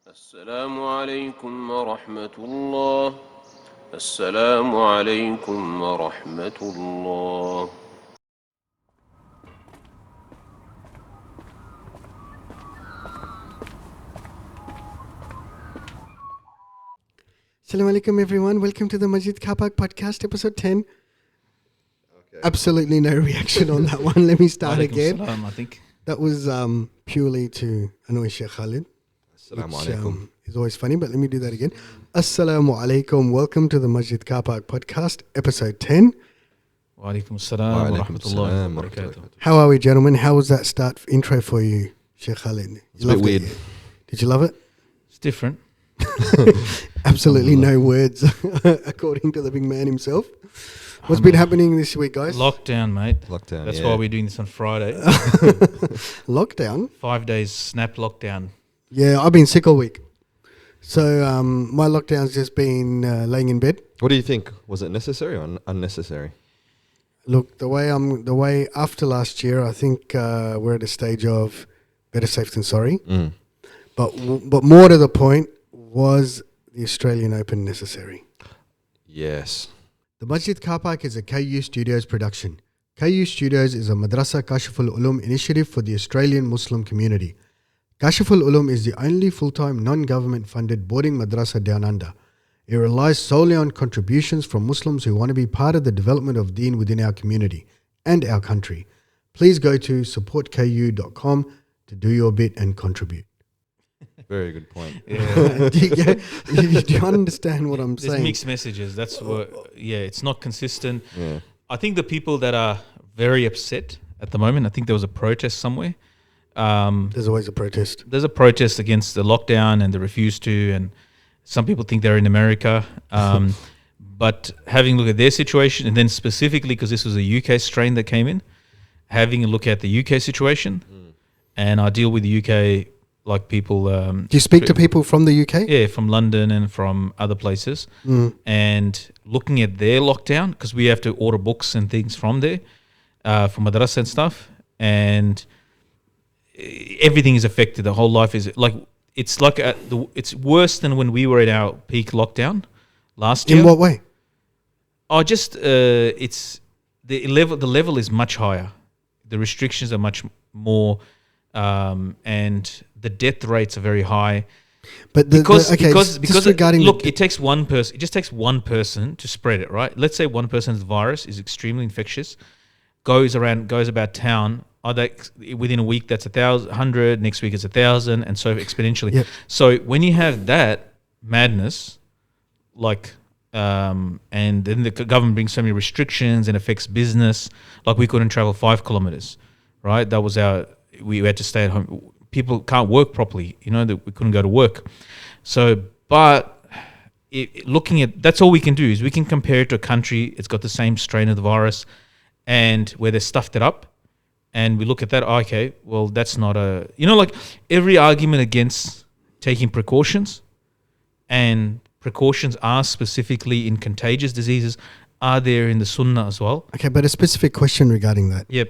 السلام عليكم ورحمة الله. السلام عليكم ورحمة الله. Assalamu alaikum everyone. Welcome to the Masjid Carpark podcast, episode 10. Okay. Absolutely no reaction on that one. Let me start Walaikum again. salam, I think. That was purely to annoy Shaykh Khalid, Assalamu which alaikum. is always funny, but let me do that again. Assalamu alaikum. Welcome to the Masjid Carpark podcast, episode 10. Walaikum salam wa Walaikum rahmatullahi salam wa wa barakatuh. rahmatullahi. How are we, gentlemen? How was that start intro for you, Shaykh Khalid? It's a bit weird. Did you love it? It's different. Absolutely no words, according to the big man himself. What's been happening this week, guys? Lockdown, mate. Lockdown. That's yeah. why we're doing this on Friday. Lockdown? 5 days snap lockdown. Yeah, I've been sick all week. So my lockdown's just been laying in bed. What do you think? Was it necessary or unnecessary? Look, the way after last year, I think we're at a stage of better safe than sorry. Mm. But more to the point, was the Australian Open necessary? Yes. The Masjid Carpark is a KU Studios production. KU Studios is a Madrasa Kashful Ulum initiative for the Australian Muslim community. Kashful Ulum is the only full-time non-government funded boarding madrasa down under. It relies solely on contributions from Muslims who want to be part of the development of deen within our community and our country. Please go to supportku.com to do your bit and contribute. Very good point. Yeah. do you understand what I'm There's saying? mixed messages. That's what, it's not consistent. Yeah. I think the people that are very upset at the moment, I think there was a protest somewhere. There's always a protest. There's a protest against the lockdown and the refuse to, and some people think they're in America. But having a look at their situation, and then specifically because this was a UK strain that came in, having a look at the UK situation, and I deal with the UK like people. Do you speak to people from the UK? Yeah, from London and from other places, and looking at their lockdown, because we have to order books and things from there, for madrasa and stuff, and everything is affected. The whole life is like it's worse than when we were at our peak lockdown last year. In what way? Oh, just it's the level. The level is much higher. The restrictions are much more, and the death rates are very high. But Because regarding look, it takes one person. It just takes one person to spread it, right? Let's say one person's virus is extremely infectious, goes about town. Within a week, that's 1,000. Next week, it's 1,000, and so exponentially. Yep. So when you have that madness, and then the government brings so many restrictions and affects business, like we couldn't travel 5 kilometers, right? That was we had to stay at home. People can't work properly, that we couldn't go to work. So, but looking at, that's all we can do is we can compare it to a country. It's got the same strain of the virus, and where they stuffed it up. And we look at that, okay, well, that's not like every argument against taking precautions, and precautions are specifically in contagious diseases, are there in the Sunnah as well. Okay, but a specific question regarding that. Yep.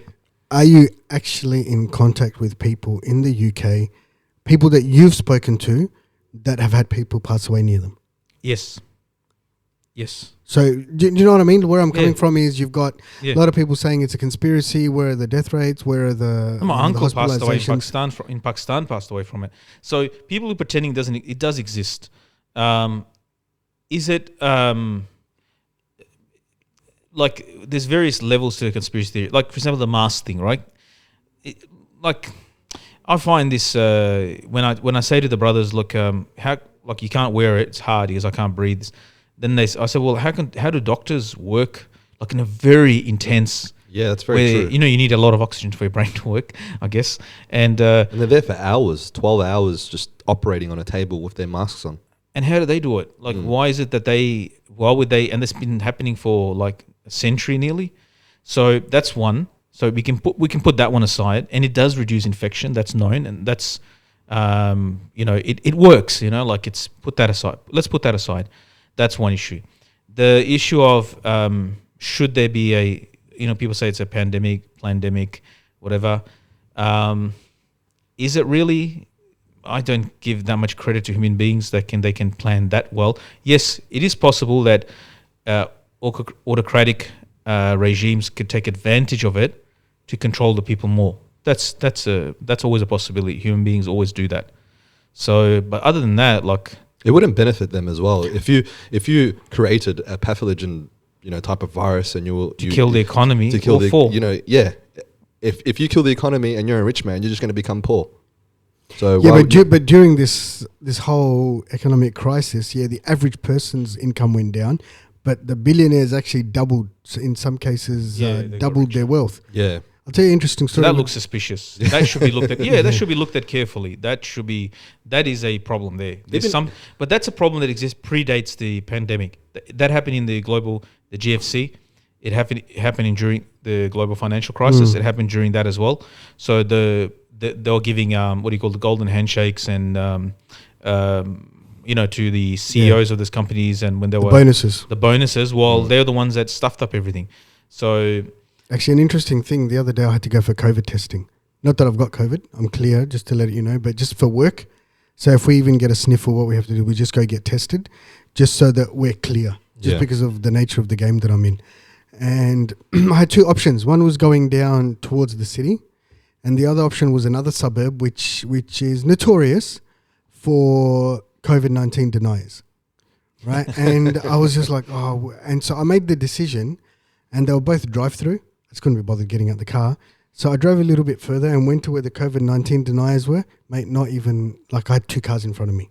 Are you actually in contact with people in the UK, people that you've spoken to that have had people pass away near them? Yes. So do you know what I mean? Where I'm coming Yeah. from is you've got Yeah. a lot of people saying it's a conspiracy. Where are the death rates? Where are the My uncle passed away in hospitalizations? Pakistan. In Pakistan, passed away from it. So people who are pretending it does exist. Is it like there's various levels to the conspiracy theory? Like for example, the mask thing, right? I find this when I say to the brothers, look, how you can't wear it, it's hard because I can't breathe. Then I said, well, how do doctors work like in a very intense? Yeah, that's very where, true. you need a lot of oxygen for your brain to work, I guess. And And they're there for hours, 12 hours, just operating on a table with their masks on. and how do they do it? Like, why is it that why would they? And this has been happening for like a century nearly. So that's one. So we can put that one aside, and it does reduce infection. That's known, and that's it works. It's put that aside. Let's put that aside. That's one issue. The issue of should there be people say it's a pandemic, whatever. Is it really? I don't give that much credit to human beings that they can plan that well. Yes, it is possible that autocratic regimes could take advantage of it to control the people more. That's always a possibility. Human beings always do that. So, but other than that, like, it wouldn't benefit them as well if you created a pathogen, type of virus, and you kill the economy, to kill if you kill the economy and you're a rich man, you're just going to become poor. So but during this whole economic crisis, the average person's income went down, but the billionaires actually doubled. In some cases, doubled their wealth. Yeah. I'll tell you an interesting story. So that looks suspicious. That should be looked at. Yeah, that should be looked at carefully. That is a problem there. But that's a problem that exists, predates the pandemic. That happened in the GFC. It happened during the global financial crisis. It happened during that as well. So they were giving the golden handshakes and to the CEOs of these companies, and when there were the bonuses, they're the ones that stuffed up everything. So. Actually, an interesting thing, the other day I had to go for COVID testing. Not that I've got COVID, I'm clear, just to let you know, but just for work. So if we even get a sniffle, what we have to do, we just go get tested, just so that we're clear, because of the nature of the game that I'm in. And I had two options. One was going down towards the city, and the other option was another suburb, which is notorious for COVID-19 deniers, right? And I was just like, and so I made the decision, and they were both drive-through. I just couldn't be bothered getting out the car. So I drove a little bit further and went to where the COVID-19 deniers were. Mate, not even, I had two cars in front of me.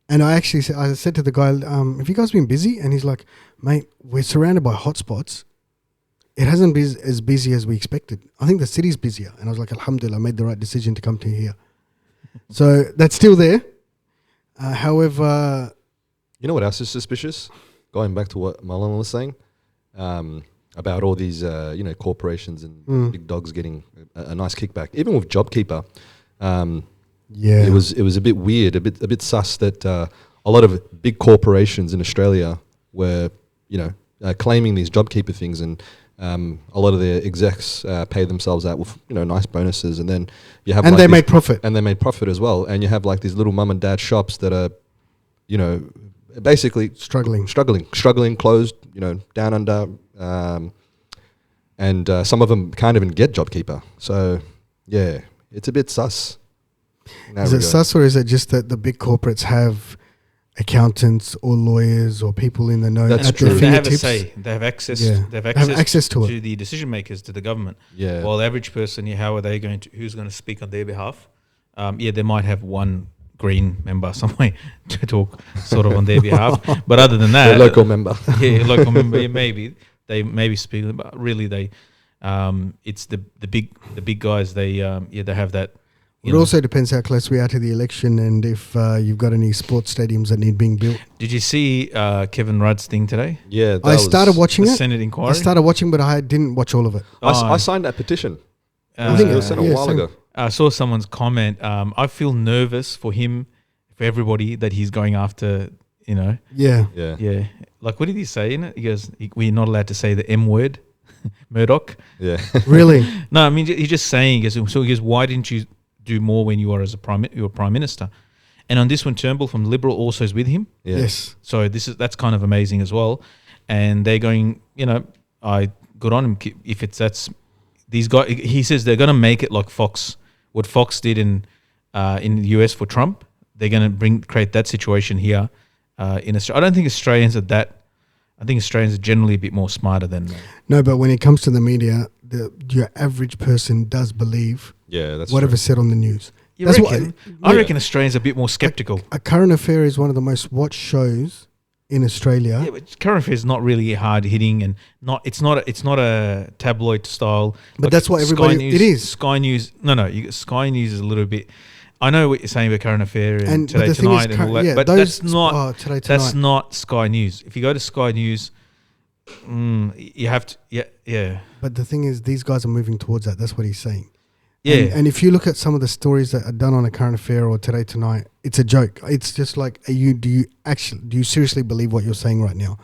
And I said to the guy, have you guys been busy? And he's like, mate, we're surrounded by hotspots. It hasn't been as busy as we expected. I think the city's busier. And I was like, alhamdulillah, I made the right decision to come to here. So that's still there. However... You know what else is suspicious? Going back to what Malama was saying, about all these, corporations and big dogs getting a nice kickback. Even with JobKeeper, it was a bit weird, a bit sus that a lot of big corporations in Australia were, claiming these JobKeeper things, and a lot of their execs pay themselves out with nice bonuses, and then you have they made profit, and they made profit as well, and you have like these little mum and dad shops that are, basically struggling, closed, down under, and some of them can't even get JobKeeper. So it's a bit sus. Is it sus, or is it just that the big corporates have accountants or lawyers or people in the know? That's at true. their They have a fingertips? say. They have access. Yeah. They have access to it. to the decision makers, to the government. Yeah. While the average person, how are they going to? Who's going to speak on their behalf? They might have one Green member somewhere to talk sort of on their behalf, but other than that, local member, local member, maybe they speak, but really they, it's the big guys. They have that. It also depends how close we are to the election, and if you've got any sports stadiums that need being built. Did you see Kevin Rudd's thing today? Yeah, I started watching it. Senate inquiry. I started watching, but I didn't watch all of it. I signed that petition. I think it was sent a while ago. I saw someone's comment. I feel nervous for him, for everybody that he's going after. Yeah. Like, what did he say? He goes, "We're not allowed to say the M word, Murdoch." Yeah. Really? No, I mean, he's just saying. He goes, "Why didn't you do more when you were prime minister?" And on this one, Turnbull from Liberal also is with him. Yeah. Yes. So that's kind of amazing as well. And they're going, I good on him if that's these guys. He says they're going to make it like Fox, what Fox did in the US for Trump. They're going to create that situation here in Australia. I don't think Australians are that. I think Australians are generally a bit more smarter than. No, but when it comes to the media, your average person does believe whatever's said on the news. I reckon Australians are a bit more skeptical. A current affair is one of the most watched shows in Australia. Yeah, but current affair is not really hard hitting, and it's not a tabloid style. But that's what everybody. News, it is Sky News. No, Sky News is a little bit. I know what you're saying about current affair and Today Tonight and all that, but that's not. Today Tonight. That's not Sky News. If you go to Sky News, you have to. Yeah. But the thing is, these guys are moving towards that. That's what he's saying. Yeah. And if you look at some of the stories that are done on a current affair or Today Tonight, it's a joke. It's just like, do you seriously believe what you're saying right now?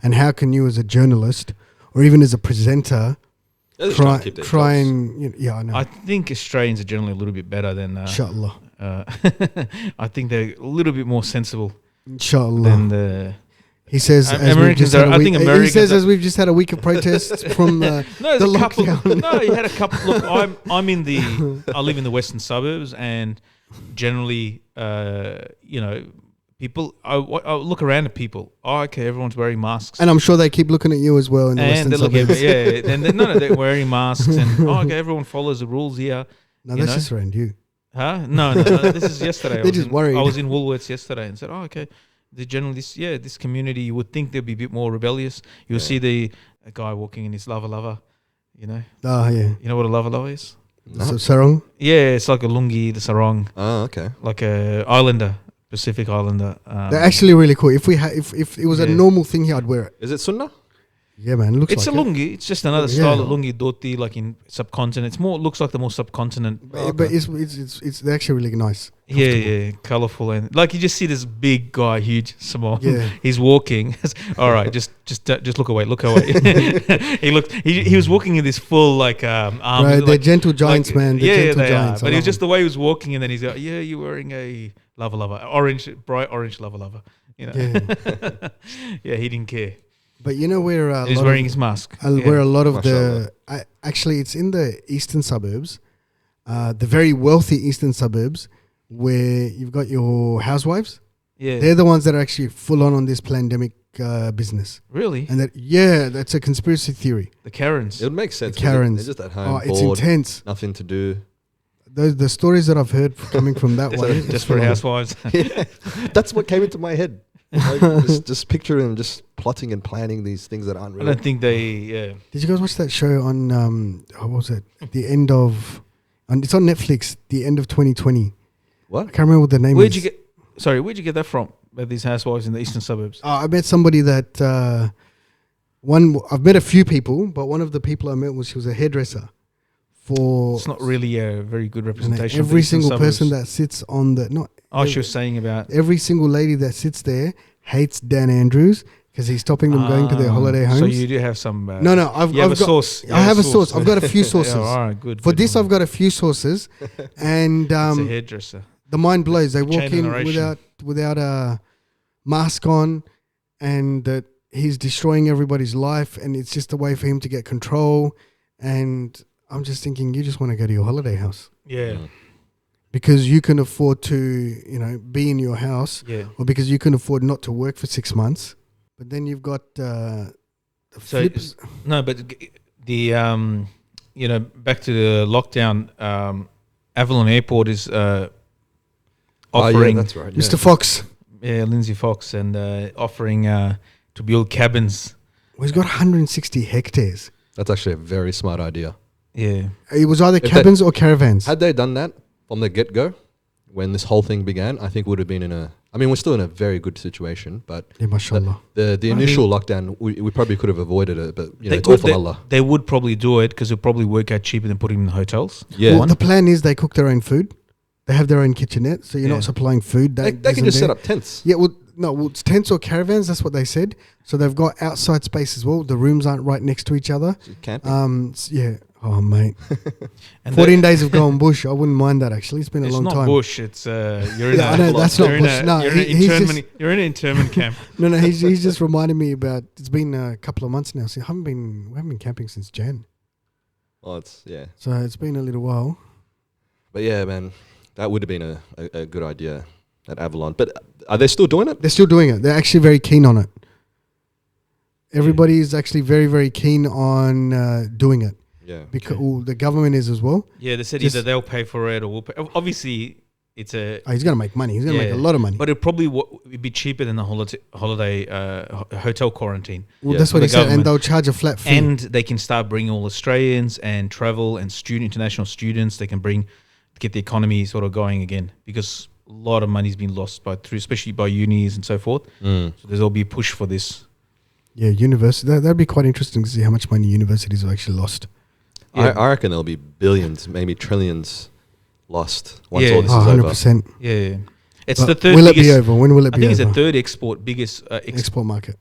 And how can you, as a journalist or even as a presenter, try and I know. I think Australians are generally a little bit better than. Inshallah. I think they're a little bit more sensible Inshallah. than the. He says, Americans are. I think Americans. He says, as we've just had a week of protests from No, the there's a couple. lockdown. No, you had a couple. Look, I'm in the. I live in the western suburbs, and generally, people. I look around at people. Oh, okay, everyone's wearing masks. And I'm sure they keep looking at you as well in the And western they're looking, suburbs. yeah, and they're wearing masks, and okay, everyone follows the rules here. No, that's just around you. Huh? No. This is yesterday. They're just worried. I was in Woolworths yesterday and said, "Oh, okay." This community, you would think they'd be a bit more rebellious. You'll see a guy walking in his lava, Oh, yeah. You know what a lava is? No. So, sarong? Yeah, it's like a lungi, the sarong, Oh, okay. like a islander, Pacific islander. They're actually really cool. If it was a normal thing here, I'd wear it. Is it sunnah? Yeah, man. It looks It's like a it. lungi. It's just another style of lungi dhoti, like in subcontinent. It's more looks like the more subcontinent. But it's they're actually really nice. Yeah, colorful, and like you just see this big guy, huge, small. Yeah. He's walking. All right, just look away. He was walking in this full like arm. Right, they're like, gentle giants, man. They're gentle they giants. are. But it was just the way he was walking, and then he's like, "Yeah, you're wearing a bright orange lava." You know. Yeah. Yeah, he didn't care. But you know where He's wearing his mask. where a lot of Mashallah. actually it's in the eastern suburbs, the very wealthy eastern suburbs, where you've got your housewives. Yeah. They're the ones that are actually full on this pandemic business. Really? And that's a conspiracy theory. The Karens. It would make sense. The Karens. They're just at home, It's bored, intense. nothing to do. The stories that I've heard coming from that way. Just for housewives. That's what came into my head. Just picturing them just plotting and planning these things that aren't I real. don't think they. Yeah. Did you guys watch that show on what was it? The end of, and it's on Netflix. The end of 2020. What? I can't remember what the name Where'd is. you get that from? About these housewives in the eastern suburbs. I met somebody that I've met a few people, but one of the people I met she was a hairdresser. It's not really a very good representation. of the Every eastern single suburbs. person that sits on the she was saying about. every single lady that sits there hates Dan Andrews because he's stopping them going to their holiday homes. So you do have some. No, I've You have got a source. I have a source. I've got a few sources. Yeah, all right, good. For good. this, I've got a few sources, and It's a hairdresser. the mind blows. They walk Chain of in narration. without a mask on, and that he's destroying everybody's life, and it's just a way for him to get control. And I'm just thinking, you just want to go to your holiday house Yeah, because you can afford to, be in your house, yeah. or because you can afford not to work for 6 months. But then you've got the So flips. no, but the back to the lockdown. Avalon Airport is offering. that's right. Mr. Fox. Yeah, Lindsay Fox and offering to build cabins. Well, he's got 160 hectares. That's actually a very smart idea. Yeah, It was either If cabins or caravans. Had they done that from the get-go, when this whole thing began, I think we would have been we're still in a very good situation, but Yeah, mashallah. the initial lockdown, we probably could have avoided it, but they it's all could. from Allah. They would probably do it because it'll probably work out cheaper than putting them in hotels. Yeah. Well, the plan is they cook their own food. They have their own kitchenette, so you're Yeah. not supplying food. They can just set up tents. Yeah, well, it's tents or caravans. That's what they said. So they've got outside space as well. The rooms aren't right next to each other. Camping. Yeah. Oh, mate. And 14 days of going bush. I wouldn't mind that, actually. It's been a It's long not time. bush. It's you're in Yeah, a. I know, that's not you're in bush. a- No, you're in an he's just- internment. You're in an internment camp. No, he's just reminding me about, it's been a couple of months now. So we haven't been camping since Jan. Oh, yeah. So it's been a little while. But yeah, man, that would have been a good idea at Avalon. But are they still doing it? They're still doing it. They're actually very keen on it. Everybody is actually very, very keen on doing it. Yeah. Because the government is as well. Yeah, they said Just- either they'll pay for it or we'll pay. Obviously, it's a. Oh, he's going to make money. He's going to make a lot of money. But it probably would be cheaper than the holiday hotel quarantine. Well, Yeah, that's for what the he said. government. And they'll charge a flat fee. And they can start bringing all Australians and travel and international students. They can get the economy sort of going again because a lot of money's been lost especially by unis and so forth. So there'll be a push for this. Yeah, university. That'd be quite interesting to see how much money universities have actually lost. Yeah. I reckon there'll be billions, maybe trillions lost once Yeah. all this Oh, is 100%. Yeah, it's But the third. will biggest, it be over? When will it I be think it's over? the third biggest Export market.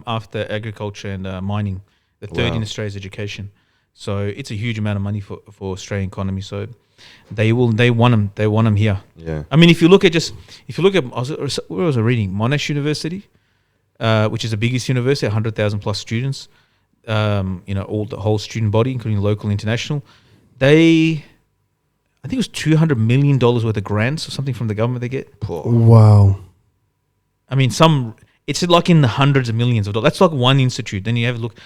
after agriculture and mining. The third Wow. in Australia's education. So it's a huge amount of money for Australian economy. So They want them. They want them here. Yeah. I mean, if you look at where was I reading? Monash University, which is the biggest university, 100,000 plus students. All the whole student body, including local, international. I think it was $200 million worth of grants or something from the government they get. Wow. I mean, it's like in the hundreds of millions of dollars. That's like one institute. Then you have a look.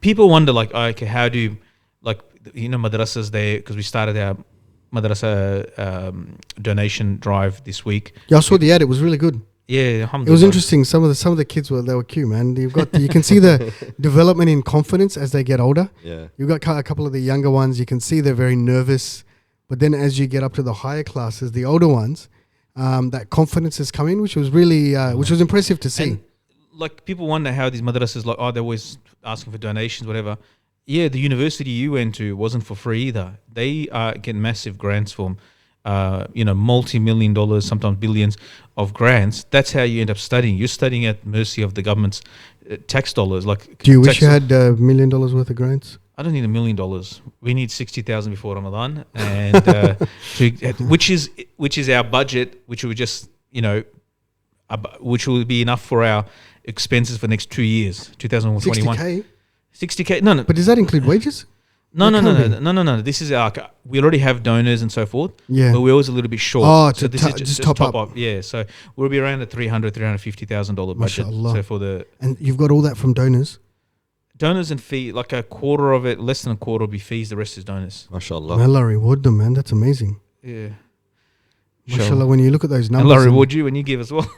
People wonder, like, okay, how do, like, madrasas there, because we started our madrasa donation drive this week. Yeah, I saw the ad. It was really good. Yeah, it was interesting. Some of the kids were cute, man. You can see the development in confidence as they get older. Yeah. You've got a couple of the younger ones. You can see they're very nervous, but then as you get up to the higher classes, the older ones, that confidence is coming, which was really which was impressive to see. And, like, people wonder how these madrasas, like, they're always asking for donations, whatever. Yeah, the university you went to wasn't for free either. They get massive grants from, multi-million dollars, sometimes billions of grants. That's how you end up studying. You're studying at mercy of the government's tax dollars. Like, do you wish you had $1 million worth of grants? I don't need $1 million. We need 60,000 before Ramadan, and which is our budget, which will just which will be enough for our expenses for the next 2 years, 2021. 60K? 60K? No. But does that include wages? No. This is we already have donors and so forth. Yeah. But we're always a little bit short. Oh, so this is just top up. Yeah. So we'll be around the $350,000 budget. MashaAllah. So and you've got all that from donors? Donors and fee, like a quarter of it, less than a quarter will be fees. The rest is donors. MashaAllah. May Allah reward them, man. That's amazing. Yeah. MashaAllah, when you look at those numbers. Allah reward you when you give as well.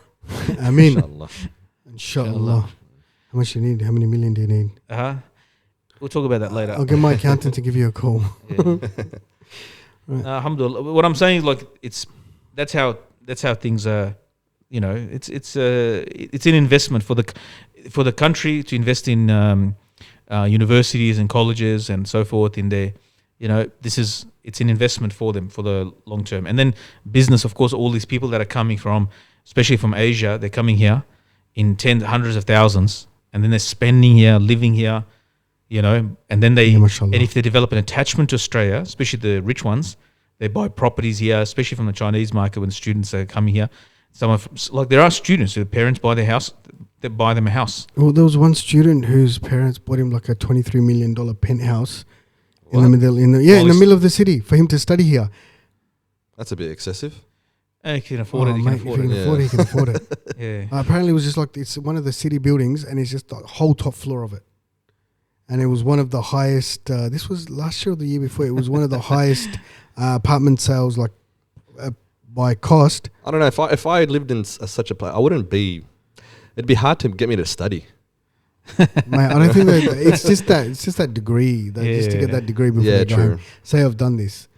I mean, MashaAllah. Inshallah. How much do you need? How many million do you need? We'll talk about that later. I'll get my accountant to give you a call. Yeah. Right. Alhamdulillah. What I'm saying is, like, that's how things are. It's an investment for the country to invest in universities and colleges and so forth in their. It's an investment for them for the long term. And then business, of course, all these people that are coming from, especially from Asia, they're coming here in hundreds of thousands, and then they're spending here, living here. And then and if they develop an attachment to Australia, especially the rich ones, they buy properties here, especially from the Chinese market when students are coming here. There are students whose parents buy their house, they buy them a house. Well, there was one student whose parents bought him like a $23 million penthouse in the middle of the city for him to study here. That's a bit excessive. He can afford it. He can afford it. Yeah. Apparently, it was just like it's one of the city buildings, and it's just the whole top floor of it. And it was one of the highest. This was last year or the year before. It was one of the highest apartment sales, like by cost. I don't know if I had lived in such a place, I wouldn't be. It'd be hard to get me to study. Mate, I don't think that it's just that degree. Just to get that degree before you go home. Say I've done this.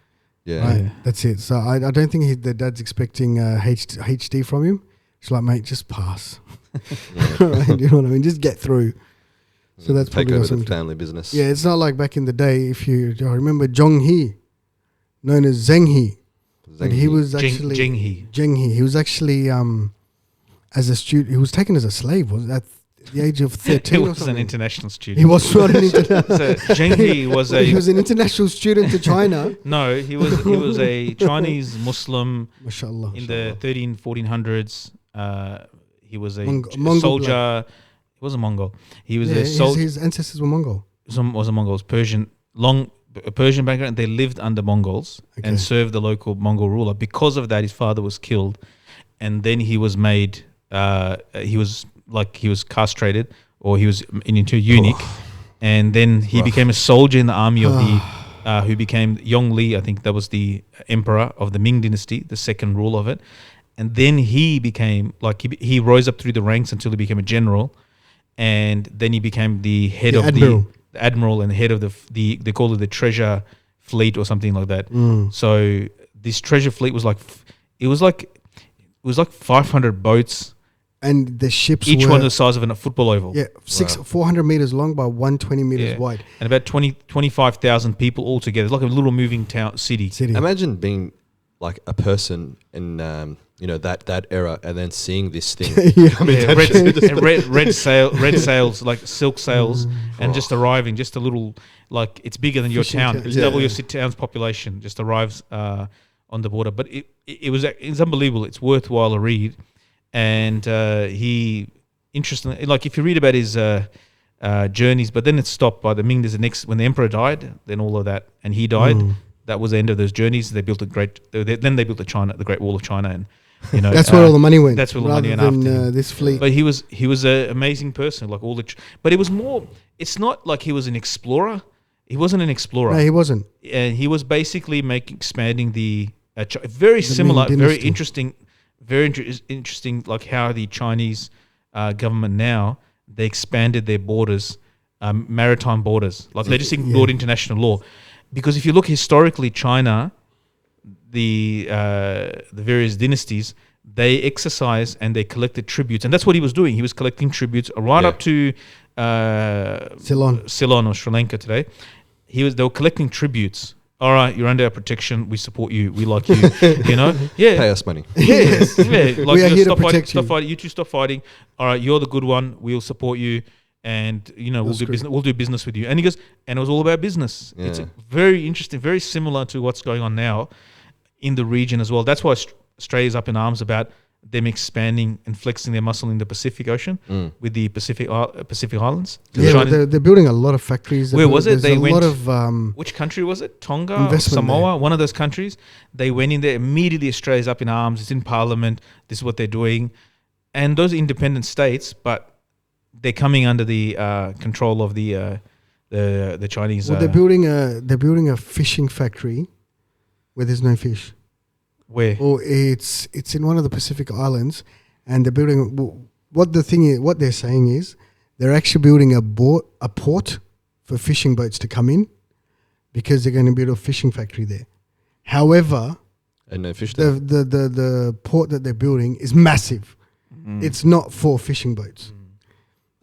Yeah. Right. That's it. So I don't think the dad's expecting HD from him. It's like, mate, just pass. Right? You know what I mean? Just get through. So that's take probably over the family business. Yeah, it's not like back in the day. I remember Zheng He, known as Zheng He, but he was actually Zheng He. Zheng He. He was actually as a student. He was taken as a slave. Was at the age of 13? He was an international student. He was not an international. So Zheng He was he was an international student to China. No, he was a Chinese Muslim. MashaAllah. In the 1400s. He was a Mongol soldier. blood. He was a Mongol. He was a soldier. His ancestors were Mongol. Was a Mongols, a Persian background. They lived under Mongols and served the local Mongol ruler. Because of that, his father was killed, and then he was made. He was castrated, or he was into a eunuch, and then he became a soldier in the army of the. Who became Yongle. I think that was the emperor of the Ming dynasty, the second rule of it, and then he became he rose up through the ranks until he became a general. And then he became the head of the admiral and the head of the they call it the treasure fleet or something like that. So this treasure fleet was like 500 boats, and the ships each one the size of a football oval. Yeah, 400 meters long by 120 meters wide, and about 25,000 people altogether. It's like a little moving town city. Imagine being like a person in that era, and then seeing this thing. Red sails, like silk sails, and just arriving, just a little, like it's bigger than your Fishing town. town. It's double your town's population. Just arrives on the border, but it's unbelievable. It's worthwhile a read, and he interesting. Like if you read about his journeys, but then it stopped by the Ming. There's the next when the emperor died, then all of that, and he died. That was the end of those journeys. They built then they built the Great Wall of China, and that's where all the money went. That's where all the money went after this fleet. But he was an amazing person, like all the. But it was more. It's not like he was an explorer. He wasn't an explorer. No, he wasn't. And he was basically expanding the very similar, Ming very dynasty. interesting, like how the Chinese government now they expanded their borders, maritime borders, like they just ignored international law, because if you look historically, China, the various dynasties, they exercised and they collected tributes, and that's what he was doing. He was collecting tributes right up to Ceylon or Sri Lanka today. They were collecting tributes. All right, you're under our protection. We support you. We like you. Pay us money. Yes, like we are here to protect you. Stop fighting. You two stop fighting. All right, you're the good one. We'll support you, and we'll do business. We'll do business with you. And he goes, and it was all about business. Yeah. It's very interesting, very similar to what's going on now in the region as well. That's why Australia's up in arms about them expanding and flexing their muscle in the Pacific Ocean with the Pacific Islands. Yeah, they're building a lot of factories. Where was it? There's a lot of which country was it? Tonga, or Samoa, one of those countries. They went in there immediately. Australia's up in arms. It's in Parliament. This is what they're doing, and those are independent states, but they're coming under the control of the Chinese. Well, they're building a fishing factory where there's no fish. Where? Or it's in one of the Pacific Islands, and they're building. What they're saying is they're actually building a port for fishing boats to come in, because they're going to build a fishing factory there. However, and no fish there. The port that they're building is massive. It's not for fishing boats,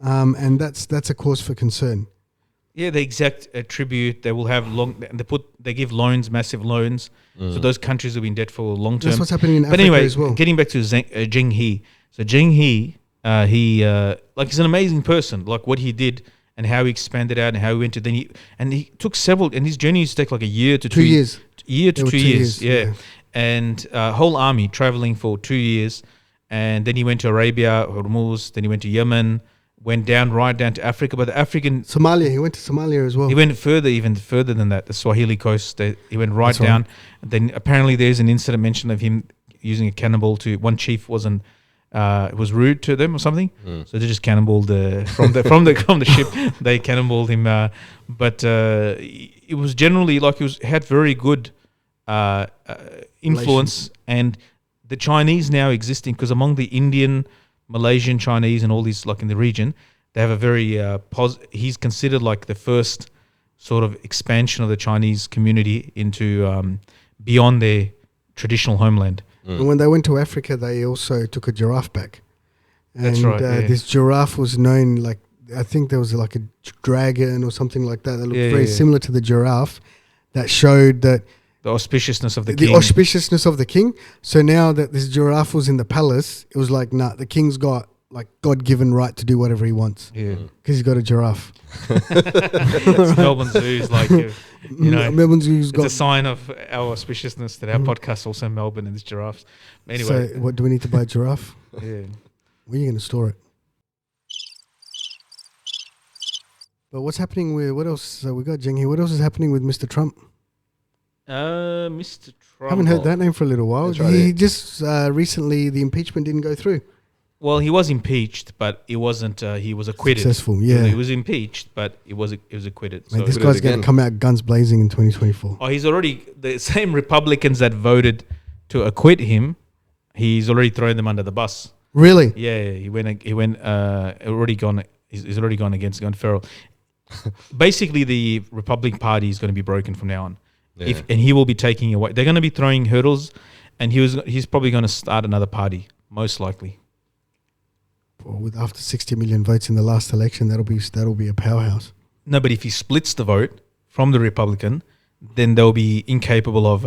and that's a cause for concern. Yeah, the exact tribute. They will have they give loans, massive loans. So those countries will be in debt for long term. That's what's happening in Africa as well. Getting back to Zheng He. So Zheng He, he's an amazing person. Like what he did and how he expanded out and how he went to he took several, and his journey used to take like a year to 2 years. Year to 2 years, yeah. And a whole army traveling for 2 years, and then he went to Arabia, Hormuz. Then he went to Yemen. Went right down to Africa, but the African Somalia. He went to Somalia as well. He went even further than that, the Swahili coast. He went right down. Right. Then apparently there's an incident mentioned of him using a cannonball to one chief was rude to them or something. So they just cannonballed from the ship. They cannonballed him, but it was generally like had very good influence, and the Chinese now existing, because among the Indian, Malaysian, Chinese, and all these like in the region, they have a very he's considered like the first sort of expansion of the Chinese community into beyond their traditional homeland. And when they went to Africa, they also took a giraffe back. And that's right. This giraffe was known, like, I think there was like a dragon or something like that looked very similar to the giraffe, that showed that the auspiciousness of the king. The auspiciousness of the king. So now that this giraffe was in the palace, it was like, nah, the king's got like God-given right to do whatever he wants. Yeah. Because he's got a giraffe. Melbourne Zoo's like, Melbourne Zoo's got... It's a sign of our auspiciousness that our podcast also in Melbourne and there's giraffes. Anyway. So what, do we need to buy a giraffe? Yeah. Where are you going to store it? But what's happening with, what else? So we got Zheng He. What else is happening with Mr. Trump? Mr. Trump. Haven't heard that name for a little while. Right, he just recently, the impeachment didn't go through. Well, he was impeached, but it wasn't. He was acquitted. Successful, yeah. He was impeached, but it was acquitted. Mate, this guy's going to come out guns blazing in 2024. Oh, he's already the same Republicans that voted to acquit him. He's already thrown them under the bus. Really? Yeah, he went. Already gone. He's already gone against Gun Farrell. Basically, the Republican Party is going to be broken from now on. Yeah. And he will be taking away. They're going to be throwing hurdles, and he's probably going to start another party, most likely. Well, with after 60 million votes in the last election, that'll be a powerhouse. No, but if he splits the vote from the Republican, then they'll be incapable of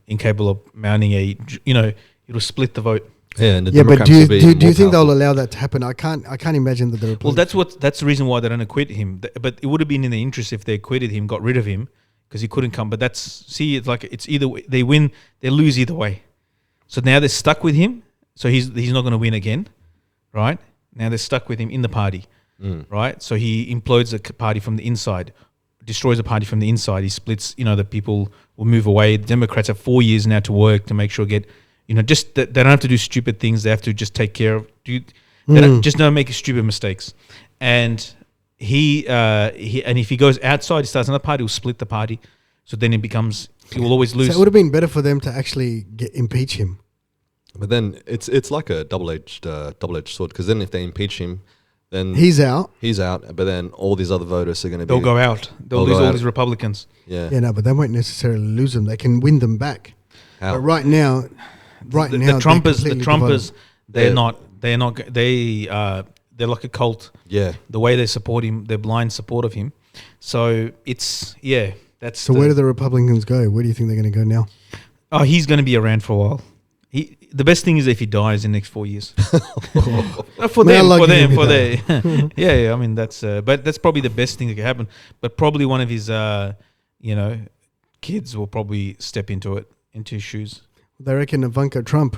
incapable of mounting it'll split the vote. Yeah, and the Yeah, but Democrats will be do you more think they'll powerful. allow that to happen? I can't imagine that the Well, Republicans. that's the reason why they don't acquit him. But it would have been in their interest if they acquitted him, got rid of him, because he couldn't come. But it's like it's either way. They win, they lose either way. So now they're stuck with him. So he's not going to win again, right? Now they're stuck with him in the party, right? So he implodes the party from the inside, destroys the party from the inside. He splits. The people will move away. The Democrats have 4 years now to work to make sure just that they don't have to do stupid things. They have to just take care of. Just don't make stupid mistakes. And and if he goes outside, he starts another party. Will split the party. So then he will always lose. So it would have been better for them to actually impeach him. But then it's like a double-edged sword, because then if they impeach him, then He's out. But then all these other voters are going to be... They'll go out. They'll lose all these Republicans. Yeah. Yeah, no, but they won't necessarily lose them. They can win them back. How? But right now, The they're Trumpers, completely divided. they're like a cult. Yeah. The way they support him, their blind support of him. So that's. So where do the Republicans go? Where do you think they're going to go now? Oh, he's going to be around for a while. The best thing is if he dies in the next 4 years. For them. Yeah. I mean, but that's probably the best thing that could happen. But probably one of his, kids will probably step into his shoes. They reckon Ivanka Trump,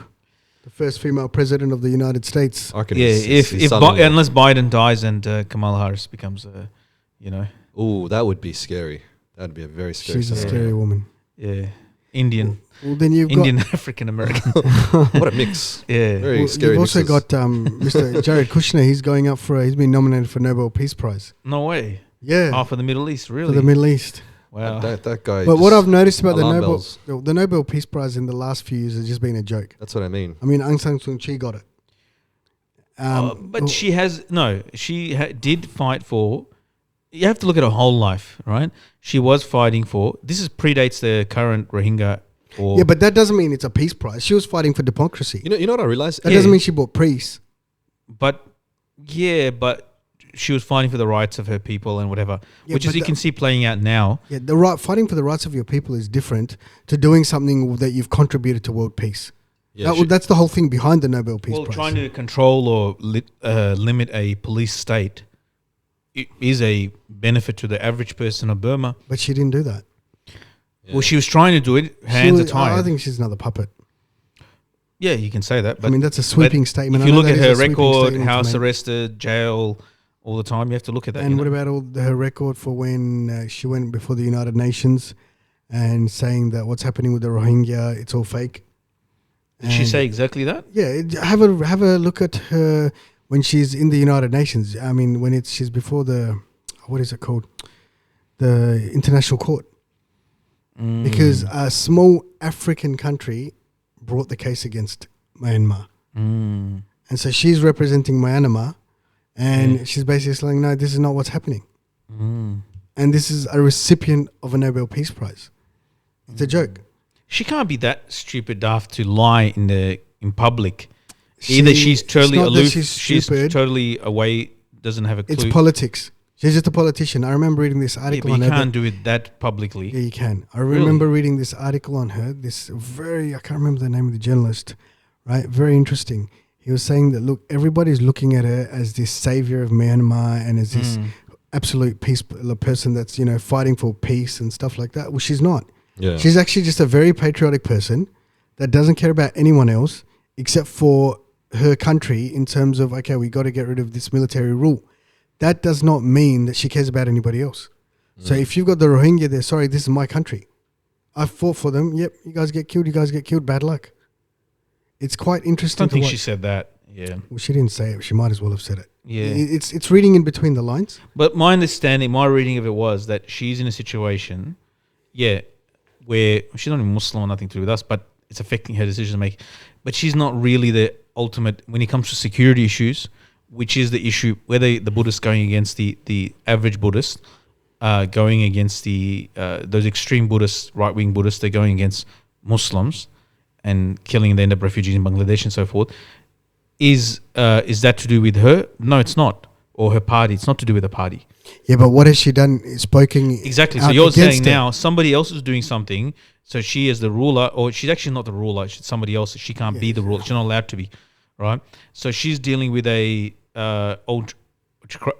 the first female president of the United States. I reckon Yeah, his son-in-law. unless Biden dies and Kamala Harris becomes, Ooh, that would be scary. That'd be a very scary She's a scenario. scary woman. Indian, Well, then you've Indian African American. What a mix. Yeah. Very got. scary You've also mixes. got Mr. Jared Kushner. He's going up he's been nominated for Nobel Peace Prize. No way. Yeah, Oh, for the Middle East, really? for the Middle East. Wow. That guy. But what just- I've noticed about alarm bells. the Nobel Peace Prize in the last few years has just been a joke. That's what I mean. I mean, Aung San Suu Kyi got it. But she did fight for. You have to look at her whole life, right? She was fighting for. This predates the current Rohingya. Yeah, but that doesn't mean it's a peace prize. She was fighting for democracy. You know what I realized? That doesn't mean she bought peace. But she was fighting for the rights of her people and whatever, Yeah, which is but you can see playing out now. Yeah, fighting for the rights of your people is different to doing something that you've contributed to world peace. Yeah, That's the whole thing behind the Nobel Peace Prize. Trying to control or limit a police state is a benefit to the average person of Burma. But she didn't do that. Yeah. Well, she was trying to do it. Hands are tied. I think she's another puppet. Yeah, you can say that. But I mean, that's a sweeping statement. if I you know look at that is her a sweeping record, statement to house make. arrested, jail, all the time, you have to look at that. And what about her record for when she went before the United Nations and saying that what's happening with the Rohingya, it's all fake? Did she say exactly that? Yeah, have a look at her when she's in the United Nations. I mean, when she's before what is it called? The International Court. Because a small African country brought the case against Myanmar. And so she's representing Myanmar and she's basically saying, no, this is not what's happening. And this is a recipient of a Nobel Peace Prize. It's a joke. She can't be that stupid daft to lie in public. Either she's totally it's not that aloof, she's she's stupid. totally away, doesn't have a clue. It's politics. She's just a politician. I remember reading this Yeah, article but on you her. can't do it that publicly. Yeah, you can. I remember reading this article on her. I can't remember the name of the journalist, right? Very interesting. He was saying that, look, everybody's looking at her as this savior of Myanmar and as this absolute peace person that's, fighting for peace and stuff like that. Well, she's not. Yeah. She's actually just a very patriotic person that doesn't care about anyone else except for her country in terms of, okay, we got to get rid of this military rule. That does not mean that she cares about anybody else. So if you've got the Rohingya there, sorry, this is my country. I fought for them. Yep, you guys get killed, bad luck. It's quite I interesting don't to think watch. she said that. Yeah. Well, she didn't say it. She might as well have said it. Yeah. It's reading in between the lines. But my reading of it was that she's in a situation, where she's not even Muslim or nothing to do with us, but it's affecting her decision to make. But she's not really the ultimate when it comes to security issues, which is the issue, whether the Buddhists going against the average Buddhist, going against those extreme Buddhists, right-wing Buddhists, they're going against Muslims and killing and they end up refugees in Bangladesh and so forth. Is that to do with her? No, it's not. or her party. It's not to do with the party. Yeah, but what has she done? Spoken Exactly. So out you're saying against it. now somebody else is doing something. So she is the ruler, or she's actually not the ruler. She's somebody else. She can't be the ruler. She's not allowed to be, right? So she's dealing with a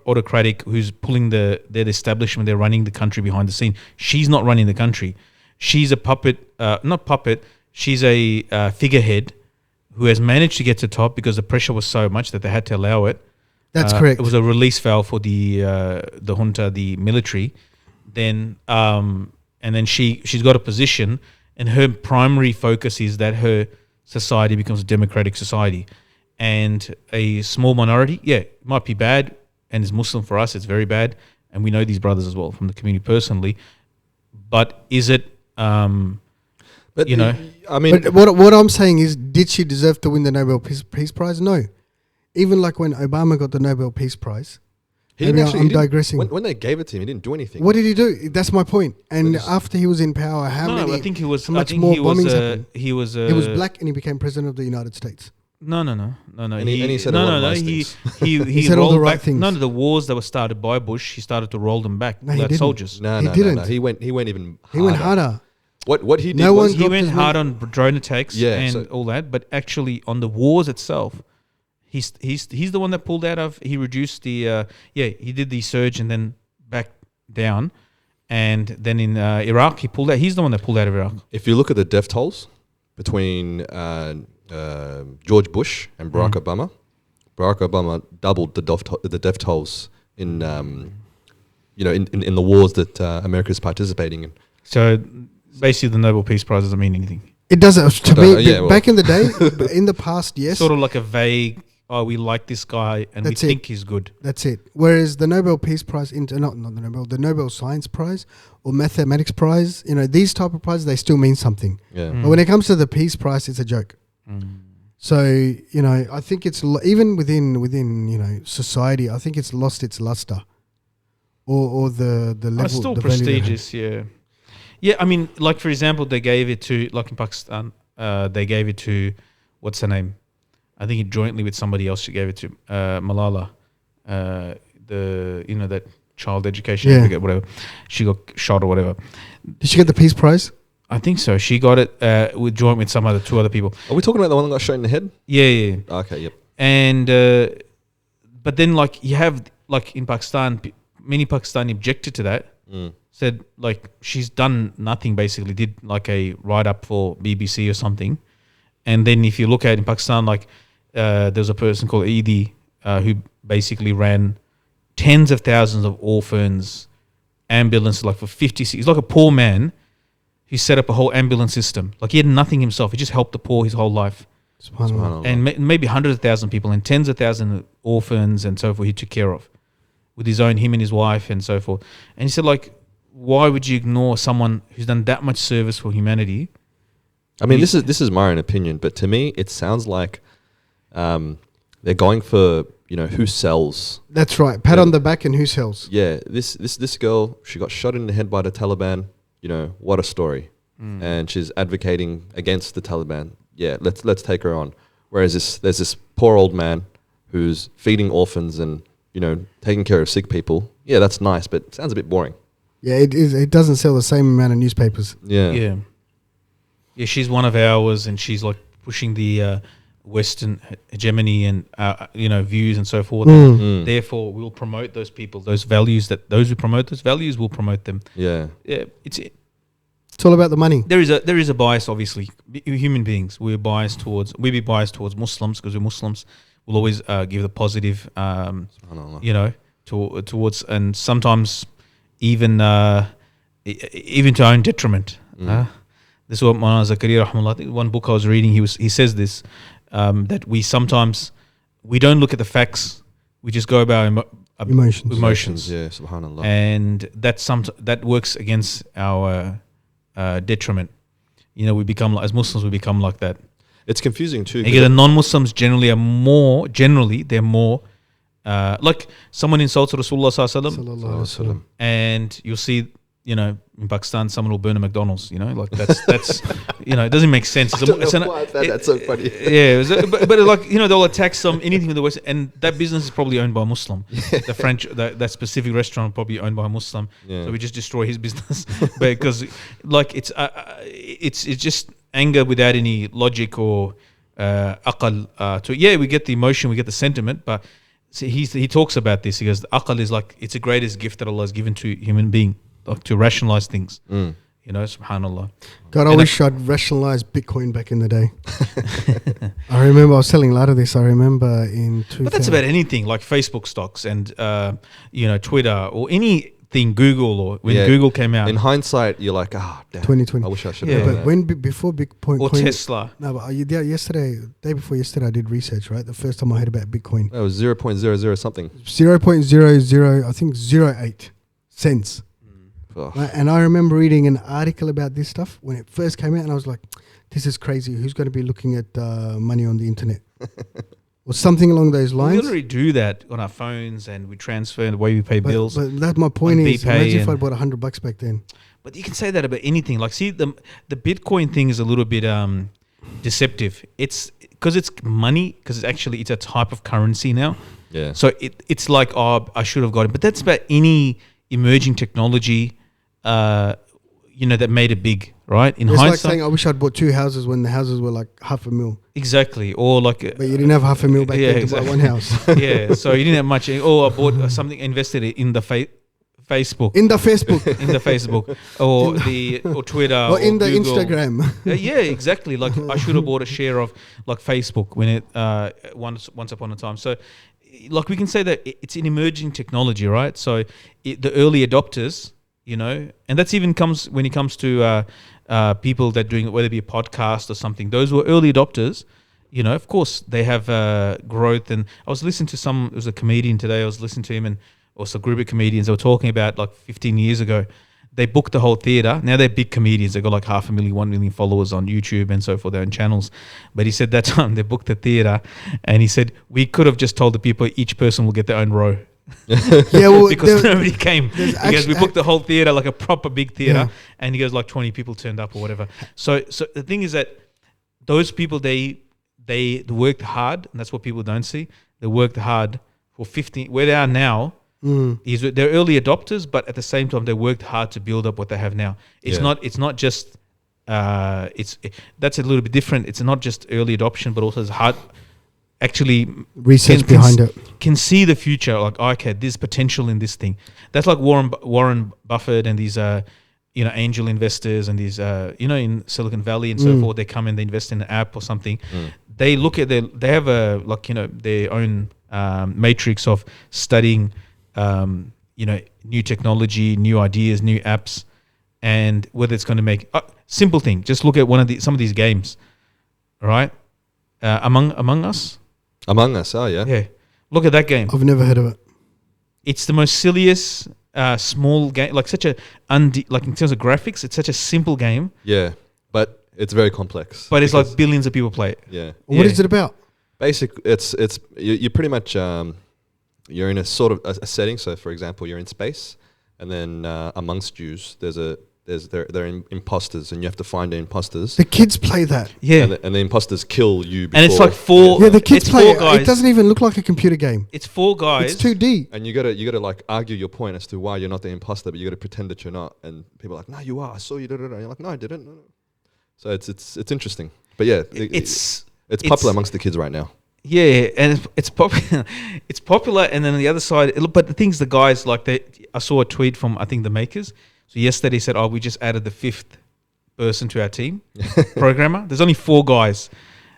autocratic who's pulling their establishment. They're running the country behind the scene. She's not running the country. She's a puppet, not puppet. She's a figurehead who has managed to get to top because the pressure was so much that they had to allow it. That's correct. It was a release valve for the junta, the military. Then and then she's got a position, and her primary focus is that her society becomes a democratic society, and a small minority. Yeah, it might be bad, and as Muslim for us, it's very bad, and we know these brothers as well from the community personally. But is it? But You know. I mean, But what I'm saying is, did she deserve to win the Nobel Peace Prize? No. Even like when Obama got the Nobel Peace Prize. he didn't Maybe actually. I'm he didn't- digressing. When they gave it to him, he didn't do anything. What did he do? That's my point. And But it's- after he was in power, how No, many? I think he was. how I much think more he was. bombings happened? He was. He was black and he became president of the United States. No. And he said a no, lot of no. nice He things. he said all rolled the right back things. none of the wars that were started by Bush. He started to roll them back. No, he Like didn't. soldiers. No, He no, didn't. no. He went even. He went harder. What he did No was one- He dropped went his hard money. on drone attacks Yeah, and so- all that, but actually on the wars itself, he's the one that pulled out of. He reduced the he did the surge and then back down, and then in Iraq he pulled out. He's the one that pulled out of Iraq. if you look at the death tolls between George Bush and Barack Obama doubled the death tolls in in the wars that America is participating in. So basically, the Nobel Peace Prize doesn't mean anything. It doesn't. To No, me, yeah, well- back in the day, in the past, yes. Sort of like a vague. Oh, we like this guy and That's we it. think he's good. That's it. Whereas the Nobel Peace Prize, the Nobel Science Prize or Mathematics Prize, these type of prizes, they still mean something. Yeah. But when it comes to the Peace Prize, it's a joke. So, I think it's, even within society, I think it's lost its luster or the level. It's still the value they have. prestigious, yeah. Yeah, I mean, like for example, they gave it to, like in Pakistan, they gave it to, what's her name? I think he jointly with somebody else, she gave it to Malala, that child education, Yeah. advocate, whatever. She got shot or whatever. Did she get the Peace Prize? I think so. She got it with joint with two other people. Are we talking about the one that got shot in the head? Yeah. Okay, yep. And but then like you have like in Pakistan, many Pakistani objected to that. Said like she's done nothing, basically did like a write up for BBC or something. And then if you look at in Pakistan, like there's a person called Eidi who basically ran tens of thousands of orphans, ambulances, like for 50. He's like a poor man who set up a whole ambulance system. Like he had nothing himself. He just helped the poor his whole life. SubhanAllah. And maybe hundreds of thousands of people and tens of thousands of orphans and so forth he took care of with him and his wife and so forth. And he said, like, why would you ignore someone who's done that much service for humanity? I mean, this is my own opinion, but to me, it sounds like they're going for who sells. That's right. Pat on the back and who sells. Yeah, this girl, she got shot in the head by the Taliban. What a story, and she's advocating against the Taliban. Yeah, let's take her on. Whereas there's this poor old man who's feeding orphans and taking care of sick people. Yeah, that's nice, but it sounds a bit boring. Yeah, it is. It doesn't sell the same amount of newspapers. Yeah. Yeah, she's one of ours, and she's like pushing the Western hegemony and views and so forth. Therefore, we'll promote those people, those values. Those who promote those values will promote them. Yeah. Yeah, It's all about the money. there is a bias. Obviously, human beings we'll be biased towards Muslims because we're Muslims. We'll always give the positive, towards, and sometimes even to our own detriment. This is what Maulana Zakaria rahimahullah, I think one book I was reading, he says this, that we don't look at the facts, we just go about emotions. Yeah, subhanallah. And that works against our detriment. We become like, as Muslims, we become like that. It's confusing too. Again, the non-Muslims they're more like someone insults Rasulullah sallallahu alaihi wasallam, Sallallahu alaihi wasallam. and you'll see, in Pakistan, someone will burn a McDonald's. Like that's it doesn't make sense. That's so funny. Yeah, but like they'll attack anything in the West, and that business is probably owned by a Muslim. The French that specific restaurant probably owned by a Muslim. Yeah. So we just destroy his business because like it's just anger without any logic or aql to it. Yeah, we get the emotion, we get the sentiment, but see, he talks about this. He goes, the aql is like it's the greatest gift that Allah has given to human being, like to rationalize things. Subhanallah. God, I wish I'd rationalized Bitcoin back in the day. I remember I was telling Lata this. I remember in 2000. But that's about anything like Facebook stocks and Twitter or anything, Google, or when Google came out. In hindsight, you're like, damn, 2020. I wish I should Yeah. have But done that. when before Bitcoin or Tesla. No, but day before yesterday, I did research. Right, the first time I heard about Bitcoin, That was 0.00 something. 0.00 I think 08 cents. Oh. Right? And I remember reading an article about this stuff when it first came out, and I was like, "This is crazy. Who's going to be looking at money on the internet?" Or something along those We lines. already do that on our phones, and we transfer the way we pay bills. But that's my point on is, BPay imagine if I and- bought $100 back then. But you can say that about anything. Like, see, the Bitcoin thing is a little bit deceptive. It's because it's money, because it's a type of currency now. Yeah. So it's like, I should have got it. But that's about any emerging technology, that made it big, right? In It's like hindsight, saying I wish I'd bought 2 houses when the houses were like $500,000. exactly. Or like, But you didn't have $500,000 back Yeah, then exactly. to buy one house. yeah. So you didn't have much. Oh, I bought something, invested it in the Facebook. In the Facebook. In the Facebook or Twitter or in the Google. Instagram. Yeah, exactly. Like I should have bought a share of like Facebook when it once upon a time. So, like we can say that it's an emerging technology, right? So the early adopters, and that's even comes when it comes to people that doing whether it be a podcast or something. Those were early adopters. Of course they have growth. And I was listening to it was a comedian today. I was listening to him and also a group of comedians. They were talking about like 15 years ago. They booked the whole theater. Now they're big comedians. They've got like 500,000, 1 million followers on YouTube and so forth, their own channels. But he said that time they booked the theater, and he said, we could have just told the people each person will get their own row. Yeah, well, Because nobody came. He goes, we actually- booked the whole theater, like a proper big theater, Yeah. and he goes, like 20 people turned up or whatever. So the thing is that those people, they worked hard, and that's what people don't see. They worked hard for 15, where they are now, is they're early adopters, but at the same time they worked hard to build up what they have now. It's not just that's a little bit different. It's not just early adoption, but also it's hard actually Research behind it. can see the future. Like, okay, there's potential in this thing. That's like Warren Buffett and these angel investors and these in Silicon Valley and so forth. They come and they invest in an app or something. They look at they have their own matrix of studying new technology, new ideas, new apps, and whether it's going to make simple thing. Just look at some of these games, all right? Among Us. Among Us, oh yeah. Yeah, look at that game. I've never heard of it. It's the most silliest small game, like such a like in terms of graphics, it's such a simple game, Yeah, but it's very complex. but it's because- like billions of people play it. yeah. What is it about? It's you pretty much you're in a sort of a setting. So, for example, you're in space, and then amongst Jews, they're imposters, and you have to find the imposters, The kids play that. Yeah, and the imposters kill you. and it's before- like four. Yeah, the kids it's play four it. guys. It doesn't even look like a computer game. It's four guys. It's 2D. And you gotta like argue your point as to why you're not the imposter, but you gotta pretend that you're not. And people are like, no, you are. I saw you. And you're like, no, I didn't. No. So it's interesting. But yeah, It's popular amongst the kids right now. Yeah, and it's popular. It's popular, and then on the other side, but the things the guys like. I saw a tweet from I think the makers. So yesterday said, we just added the 5th person to our team, programmer. There's only 4 guys.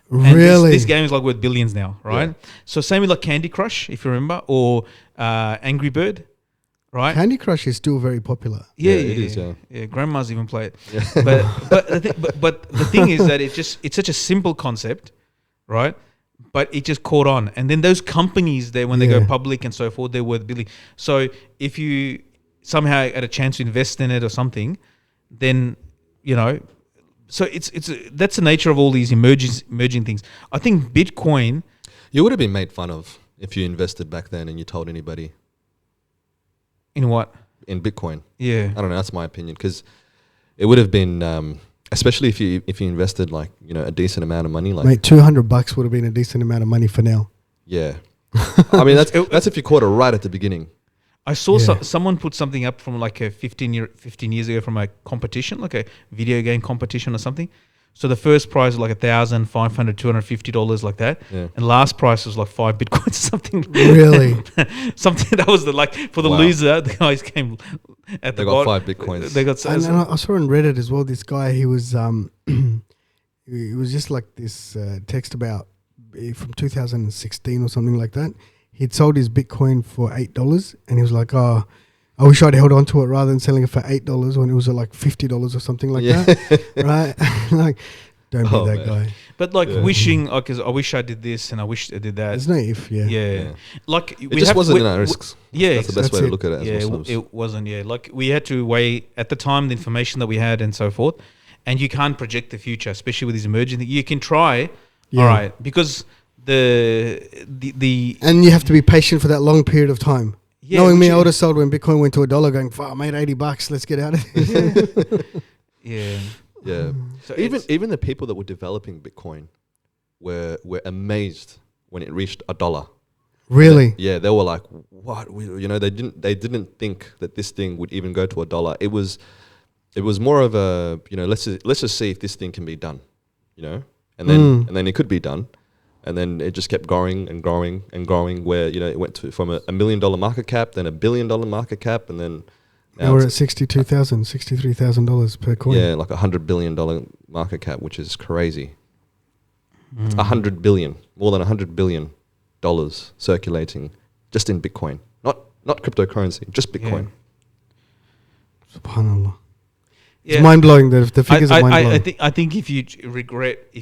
And Really? this game is like worth billions now, right? Yeah. So same with like Candy Crush, if you remember, or Angry Bird, right? Candy Crush is still very popular. Yeah, it is, yeah. Yeah, grandmas even play it. But the thing is that it's such a simple concept, right? But it just caught on, and then those companies when they go Yeah. public and so forth, they're worth billions. So if you somehow had a chance to invest in it or something, then so it's that's the nature of all these emerging things. I think Bitcoin. You would have been made fun of if you invested back then and you told anybody. In what? in Bitcoin. Yeah. I don't know. That's my opinion, because it would have been, especially if you invested like a decent amount of money. Like, Mate, $200 would have been a decent amount of money for now. yeah. I mean, that's if you caught it right at the beginning. I saw Yeah. someone put something up from like a 15 years ago from a competition, like a video game competition or something. So the first prize was like $1,500, $250, like that. Yeah. And last prize was like 5 Bitcoins or something. Really? Something that was for the Wow. loser, the guys came at They the got bottom. 5 Bitcoins. They got And I saw on Reddit as well, this guy, he was it was just like this text about from 2016 or something like that. He'd sold his Bitcoin for $8 and he was like, oh, I wish I'd held on to it rather than selling it for $8 when it was at like $50 or something like that. Right? Like, don't be that man. guy. But like wishing, because I wish I did this and I wish I did that. There's no if, yeah. Yeah. Like It just wasn't in our risks. Yeah, That's the best that's way to it. look at it. As Yeah, Muslims. it wasn't. Yeah, like we had to weigh at the time the information that we had and so forth, and you can't project the future, especially with these emerging things. You can try, Yeah. all right, because the And you have to be patient for that long period of time. yeah, Knowing me, which I would have sold when Bitcoin went to $1 going, fuck, I made $80, let's get out of this. yeah. Yeah. So Even the people that were developing Bitcoin were amazed when it reached $1. Really? Yeah, they were like, "What?" They didn't think that this thing would even go to $1. It was more of a let's just see if this thing can be done, and then it could be done, and then it just kept growing and growing and growing. Where it went from a $1 million market cap, then $1 billion market cap, and then Now we're at $62,000, $63,000 per coin. yeah, like $100 billion market cap, which is crazy. It's $100 billion, more than $100 billion circulating just in Bitcoin, not cryptocurrency, just Bitcoin. Subhanallah. Yeah. It's mind blowing. The figures are mind blowing. I think if you regret,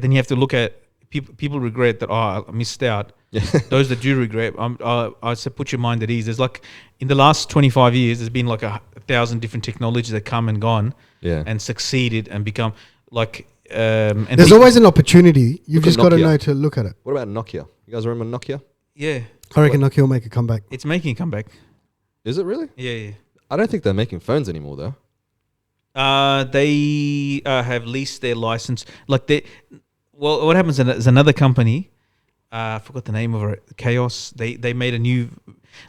then you have to look at people regret that. Oh, I missed out. Yeah. Those that do regret, I said, put your mind at ease. There's like in the last 25 years, there's been like 1,000 different technologies that come and gone, Yeah. and succeeded and become like. And There's always an opportunity. You've Look at just got to Nokia. know to look at it. What about Nokia? You guys remember Nokia? yeah, I reckon Nokia will make a comeback. it's making a comeback. Is it really? Yeah. I don't think they're making phones anymore though. They have leased their license. Like what happens? There's another company. I forgot the name of it. Chaos. They made a new.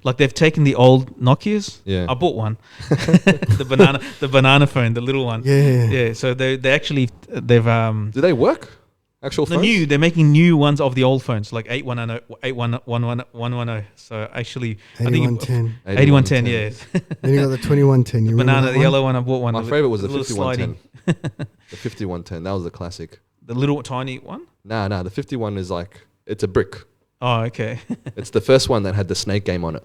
Like they've taken the old Nokias. Yeah. I bought one. the banana phone, the little one. Yeah. Yeah. So they've Do they work? Actual phones? they're making new ones of the old phones, like 8110. So actually, I think 8110. 8110. Yeah. Then you got the 2110. You remember Banana, that the one? yellow one. I bought one. My favorite was the little 5110. The 5110. That was the classic. The little tiny one. Nah. The 51 is like it's a brick. Oh, okay. It's the first one that had the snake game on it.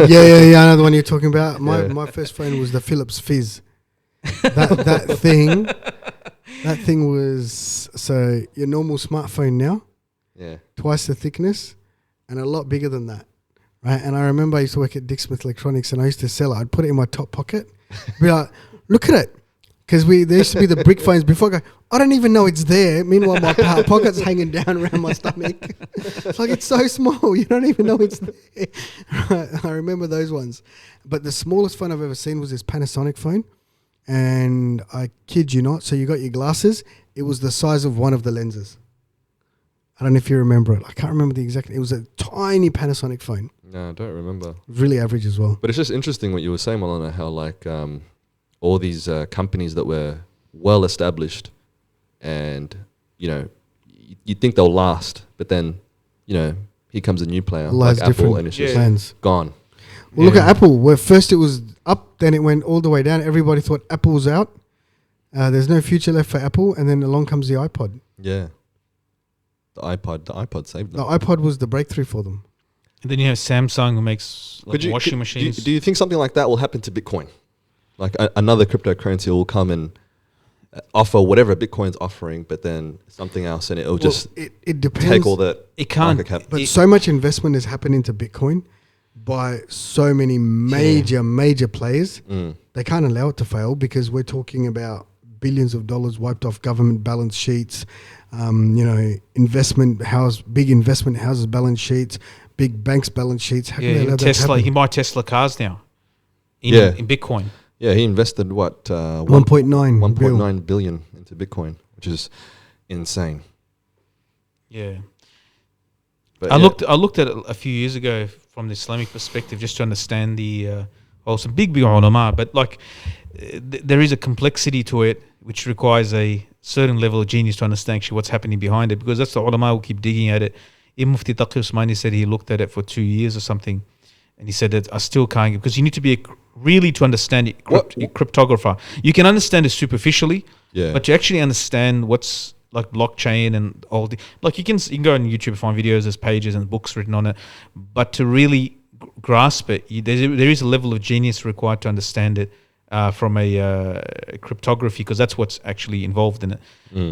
Yeah. I know the one you're talking about. Yeah. My first phone was the Philips Fizz. That thing was so your normal smartphone now, Yeah. twice the thickness, and a lot bigger than that, right? And I remember I used to work at Dick Smith Electronics, and I used to sell it. I'd put it in my top pocket, be like, "Look at it," because there used to be the brick phones before. I don't even know it's there. Meanwhile, my pocket's hanging down around my stomach. It's like it's so small, you don't even know it's there. Right? I remember those ones, but the smallest phone I've ever seen was this Panasonic phone. And I kid you not, so you got your glasses, it was the size of one of the lenses. I don't know if you remember it. I can't remember the exact. It was a tiny Panasonic phone. No, I don't remember. It was really average as well. But it's just interesting what you were saying, Malana, how like all these companies that were well established and, you'd think they'll last, but then, here comes a new player Lies like Apple different and it's just plans. gone. Well, look at Apple. Where first it was up, then it went all the way down. Everybody thought Apple was out. There's no future left for Apple, and then along comes the iPod. Yeah. The iPod saved them. The iPod was the breakthrough for them. And then you have Samsung who makes washing machines. Do you think something like that will happen to Bitcoin? Like another cryptocurrency will come and offer whatever Bitcoin's offering, but then something else, and it'll just It depends. take all that It can't. market cap. But so much investment has happened into Bitcoin by so many major players. They can't allow it to fail because we're talking about billions of dollars wiped off government balance sheets, big investment houses balance sheets, big banks balance sheets. How can they allow that to Tesla. happen? You can buy Tesla cars now. in Bitcoin. Yeah, he invested what 1.9 1.9 billion into Bitcoin, which is insane. Yeah. But I looked at it a few years ago from the Islamic perspective, just to understand the some big ulama, but like there is a complexity to it which requires a certain level of genius to understand actually what's happening behind it, because that's the ulama who keep digging at it. Imam Mufti Taqi Usmani said he looked at it for 2 years or something, and he said that I still can't, because you need to be really to understand it, cryptographer. You can understand it superficially, but to actually understand what's like blockchain and all the, like you can go on YouTube and find videos, there's pages and books written on it, but to really grasp it, there is a level of genius required to understand it from a cryptography, because that's what's actually involved in it.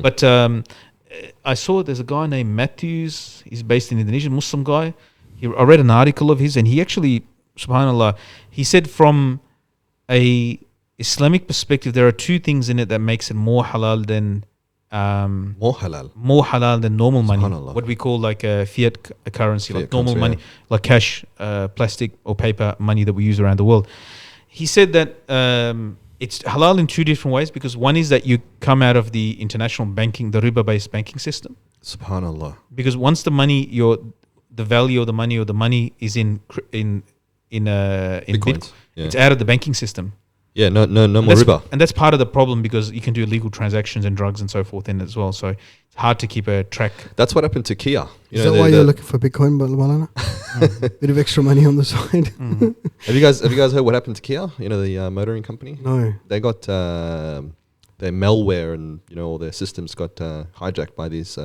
But I saw there's a guy named Matthews. He's based in Indonesia, Muslim guy. I read an article of his, and he actually, subhanallah, he said from a Islamic perspective, there are two things in it that makes it more halal than more halal than normal money. What we call like a fiat currency, like normal money, like cash, plastic or paper money that we use around the world. He said that it's halal in two different ways, because one is that you come out of the international banking, the riba-based banking system. Subhanallah. Because once the money, the value of the money or the money is in Bitcoin, it's out of the banking system. Yeah, no more riba. And that's part of the problem, because you can do illegal transactions and drugs and so forth in it as well. So it's hard to keep a track. That's what happened to Kia. Is that why you're looking for Bitcoin, Malana? Bit of extra money on the side. Have you guys heard what happened to Kia? You know, the motoring company? No. They got their malware and, you know, all their systems got hijacked by these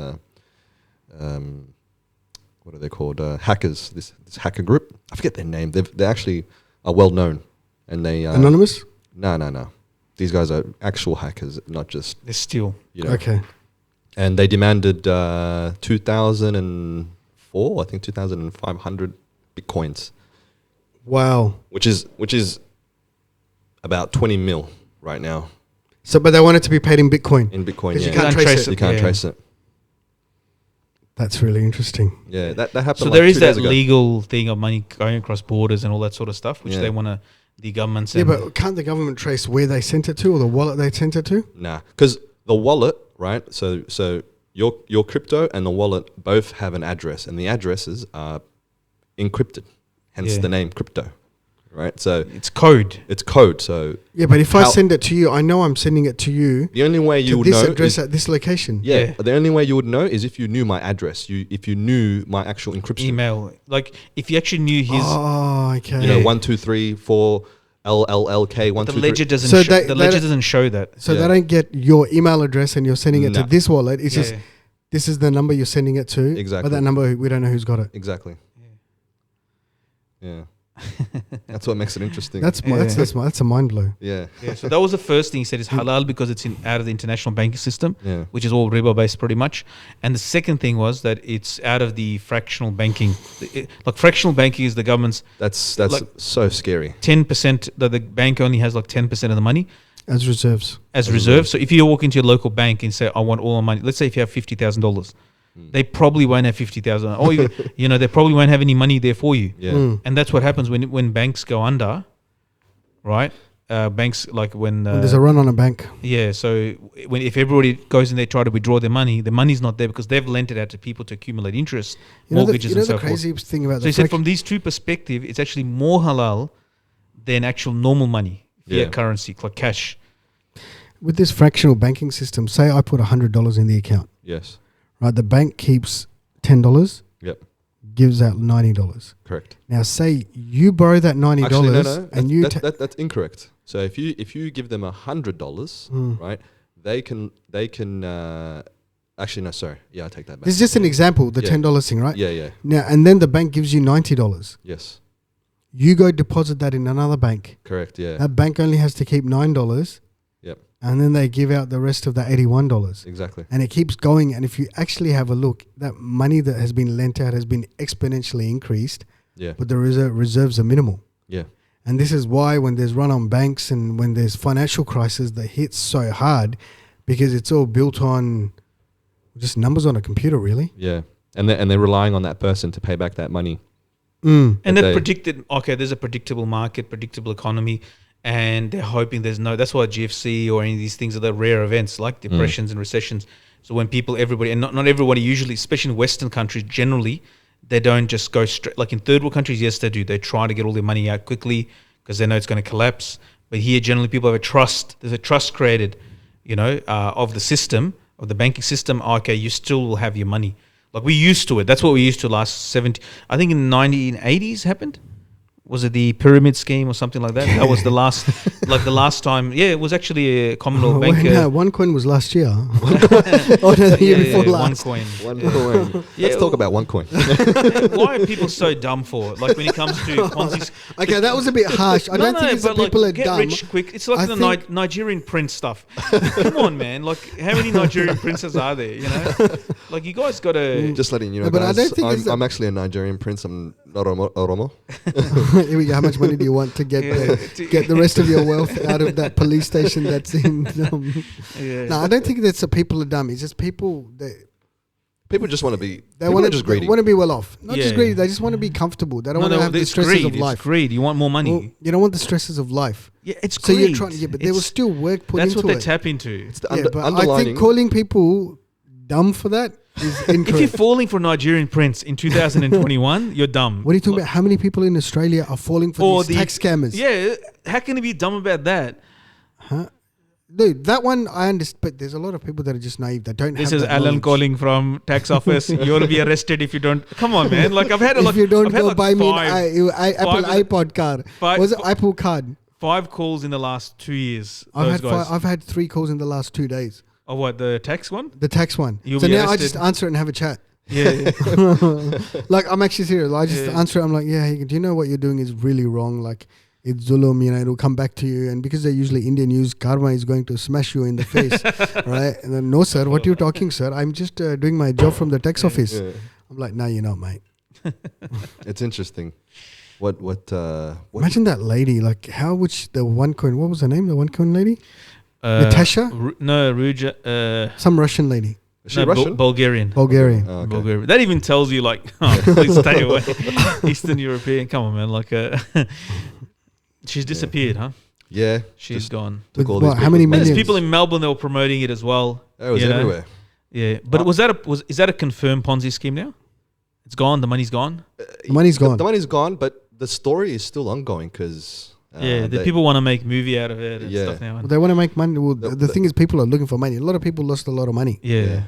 what are they called? Hackers. This hacker group. I forget their name. They actually are well known, and they Anonymous? No. These guys are actual hackers, not just... They steal. You know. Okay. And they demanded 2004, I think 2,500 Bitcoins. Wow. Which is about 20 mil right now. So, but they want it to be paid in Bitcoin. In Bitcoin, yeah. You can't trace it. You can't trace it. That's really interesting. Yeah, that happened. So there is that legal thing of money going across borders and all that sort of stuff, which they want to, the governments. Yeah, but can't the government trace where they sent it to, or the wallet they sent it to? Nah, because the wallet, right? So your crypto and the wallet both have an address, and the addresses are encrypted. Hence the name crypto, right? So it's code. It's code. So yeah, but if I send it to you, I know I'm sending it to you. The only way you would know this address at this location. Yeah, the only way you would know is if you knew my address. If you knew my actual encryption email. Like if you actually knew his. Oh, okay. You know, 1 2 3 4 LLLK 1 2 3. The ledger doesn't. The ledger doesn't show that. So they don't get your email address and you're sending it to this wallet. It's just this is the number you're sending it to. Exactly. But that number we don't know who's got it. Exactly. Yeah. That's what makes it interesting. That's a mind blow. Yeah. So that was the first thing he said, is halal because it's out of the international banking system, which is all riba based pretty much. And the second thing was that it's out of the fractional banking. Like fractional banking is the government's. That's like so scary. 10% that the bank only has like 10% of the money as reserves. So if you walk into your local bank and say, I want all my money, let's say if you have $50,000. They probably won't have 50,000, or you know, they probably won't have any money there for you. And that's what happens when banks go under, right? Banks like when there's a run on a bank. Yeah, so if everybody goes in there try to withdraw their money's not there because they've lent it out to people to accumulate interest, mortgages, and so forth. The crazy thing about so he said from these two perspectives, it's actually more halal than actual normal money, fiat currency, like cash. With this fractional banking system, say I put $100 in the account. Yes. Right, the bank keeps $10. Yep. Gives out $90. Correct. Now, say you borrow that $90 Actually, that's incorrect. So if you give them $100, right, they can. Actually, no, sorry. Yeah, I take that back. This is just an example, the $10 thing, right? Yeah. Now, and then the bank gives you $90. Yes. You go deposit that in another bank. Correct. Yeah. That bank only has to keep $9. Yep. And then they give out the rest of the $81. Exactly. And it keeps going. And if you actually have a look, that money that has been lent out has been exponentially increased. Yeah. But the reserves are minimal. Yeah. And this is why when there's run on banks and when there's financial crisis that hits so hard, because it's all built on just numbers on a computer, really. Yeah. And they're relying on that person to pay back that money. And But they've they- predicted, okay, there's a predictable market, predictable economy, and they're hoping that's why GFC or any of these things are the rare events like depressions and recessions. So when everybody, and not everybody usually, especially in Western countries, generally, they don't just go straight, like in third world countries, yes, they do. They try to get all their money out quickly because they know it's going to collapse. But here, generally, people have a trust. There's a trust created, of the system, of the banking system. Okay, you still will have your money. Like we used to it. That's what we used to last 70. I think in the 1980s happened. Was it the pyramid scheme or something like that? That was the last time. Yeah, it was actually a Commonwealth Bank. No, Onecoin was last year. The year before last. OneCoin. Let's talk about OneCoin. Why are people so dumb for it? Like when it comes to Ponzi. Okay, that was a bit harsh. I don't think it's that people are get dumb. rich quick. It's like Nigerian prince stuff. Come on, man. Like how many Nigerian princes are there? Like you guys got to. Just letting you know, No, but I guys, don't think I'm actually a Nigerian prince. I'm not Oromo. Here we go. How much money do you want to get get the rest of your wealth out of that police station that's in? No, I don't think that's the people are dumb. It's just people that People just want to be. they want just greedy. to be well off. Not just Yeah. greedy. They just want to be comfortable. They don't want to have the it's stresses greed. of life. It's greed. You want more money. Well, you don't want the stresses of life. Yeah, it's So greed. you're trying. Yeah, but there was still work put That's into what they it. tap into. It's the Yeah, but I underlining. think calling people dumb for that is If you're incorrect. falling for Nigerian prince in 2021, you're dumb. What are you talking about? How many people in Australia are falling for these tax scammers? Yeah, how can you be dumb about that? Dude, that one I understand, but there's a lot of people that are just naive that don't This have is that Alan knowledge. calling from tax office. You'll be arrested if you don't. Come on, man. Like I've had If you don't I've had go like buy me five, an Apple five- iPod card. five- Was it Apple card? 5 calls in the last 2 years. I've had 3 calls in the last 2 days. Oh, what, the tax one? The tax one. You'll So be now I arrested. just answer it and have a chat. Yeah. Like I'm actually serious. I just Yeah. answer it. I'm like, yeah, hey, do you know what you're doing is really wrong? Like it's zulum, it'll come back to you. And because they're usually Indian news, karma is going to smash you in the face, right? And then, no, sir, what are you talking, sir? I'm just doing my job from the tax office. Yeah. I'm like, no, you're not, mate. It's interesting. What Imagine that lady. Like, how would the OneCoin? What was her name? The OneCoin lady? Uh, Natasha? No, Ruja. Some Russian lady. is she No, Russian? Bulgarian. Bulgarian. Oh, okay. Bulgarian. That even tells you, like, oh, please stay away. Eastern European. Come on, man. Like, she's disappeared, huh? Yeah, She's just gone. took all With these what, how many people's And money. there's millions? people in Melbourne that were promoting it as well. It was you know? everywhere. Yeah, but is that a confirmed Ponzi scheme now? It's gone. The money's gone. The money's gone. The money's gone, but the story is still ongoing because The people want to make movie out of it and Yeah. stuff now. Well, they want to make money. Well, The- the thing is, people are looking for money. A lot of people lost a lot of money. Yeah. Yeah.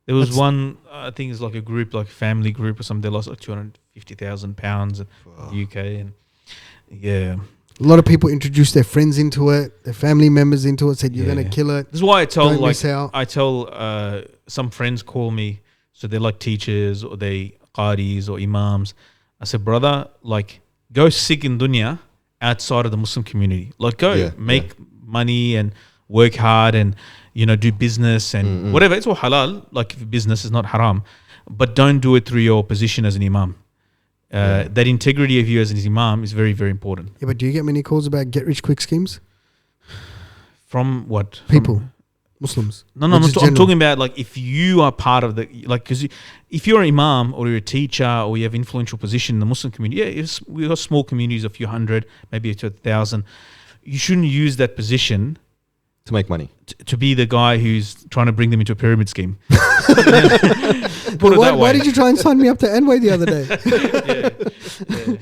There was That's- one, I think it's like a group, like family group or something. They lost like £250,000 in the UK. And yeah. A lot of people introduced their friends into it, their family members into it, said, you're Yeah. going to kill it. This is why I tell, Don't like, miss out. I tell some friends call me. So they're like teachers or they qadis or imams. I said, brother, like, go seek in dunya outside of the Muslim community. Like, go make money and work hard and, do business and whatever. It's all halal. Like, if business is not haram. But don't do it through your position as an imam. That integrity of you as an imam is very, very important. Yeah, but do you get many calls about get-rich-quick schemes? From what? People, Muslims. No, Or I'm just talking general? about like if you are part of the because if you're an imam or you're a teacher or you have influential position in the Muslim community, we got small communities, a few hundred, maybe to 1,000. You shouldn't use that position to make money. to be the guy who's trying to bring them into a pyramid scheme. Put it Why, that why way. did you try and sign me up to Enway the other day? Yeah.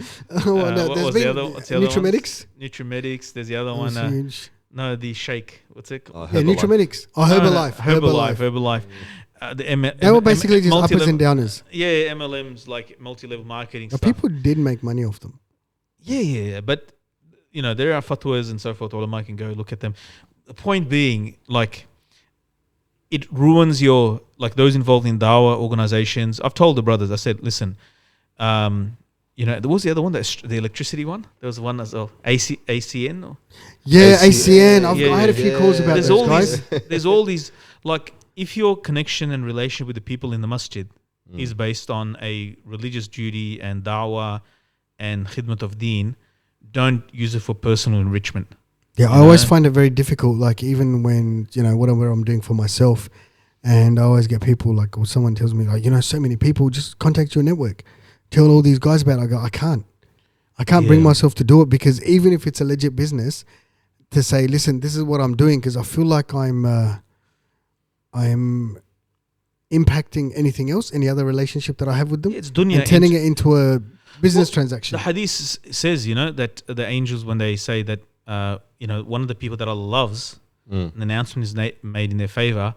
Oh, no, What there's was been the other? What's the other one? Nutrimedics. Nutrimedics. There's the other That one. was huge. No, the Shake. What's it called? Yeah, Herbalife. Nutrimedics. Oh, Herbalife. Herbalife. Herbalife. They were basically just uppers and downers. Yeah, MLMs, like multi-level marketing But stuff. people did make money off them. Yeah. But, there are fatwas and so forth. Ulama can go look at them. The point being, like, it ruins those involved in dawah organizations. I've told the brothers, I said, listen, there was the other one, the electricity one. There was one as well, ACN. Or, Yeah, ACN. ACN. I had a few calls about there's those all guys. there's all these, like, if your connection and relation with the people in the masjid is based on a religious duty and dawah and khidmat of deen, don't use it for personal enrichment. Yeah, I always find it very difficult. Like even when whatever I'm doing for myself, and I always get people like, or someone tells me like, so many people, just contact your network, tell all these guys about it. I go, I can't bring Yeah. myself to do it, because even if it's a legit business, to say, listen, this is what I'm doing, because I feel like I'm impacting anything else, any other relationship that I have with them, Yeah, it's dunya. and turning it into a business transaction. The hadith says, that the angels, when they say that, one of the people that Allah loves, an announcement is made in their favor,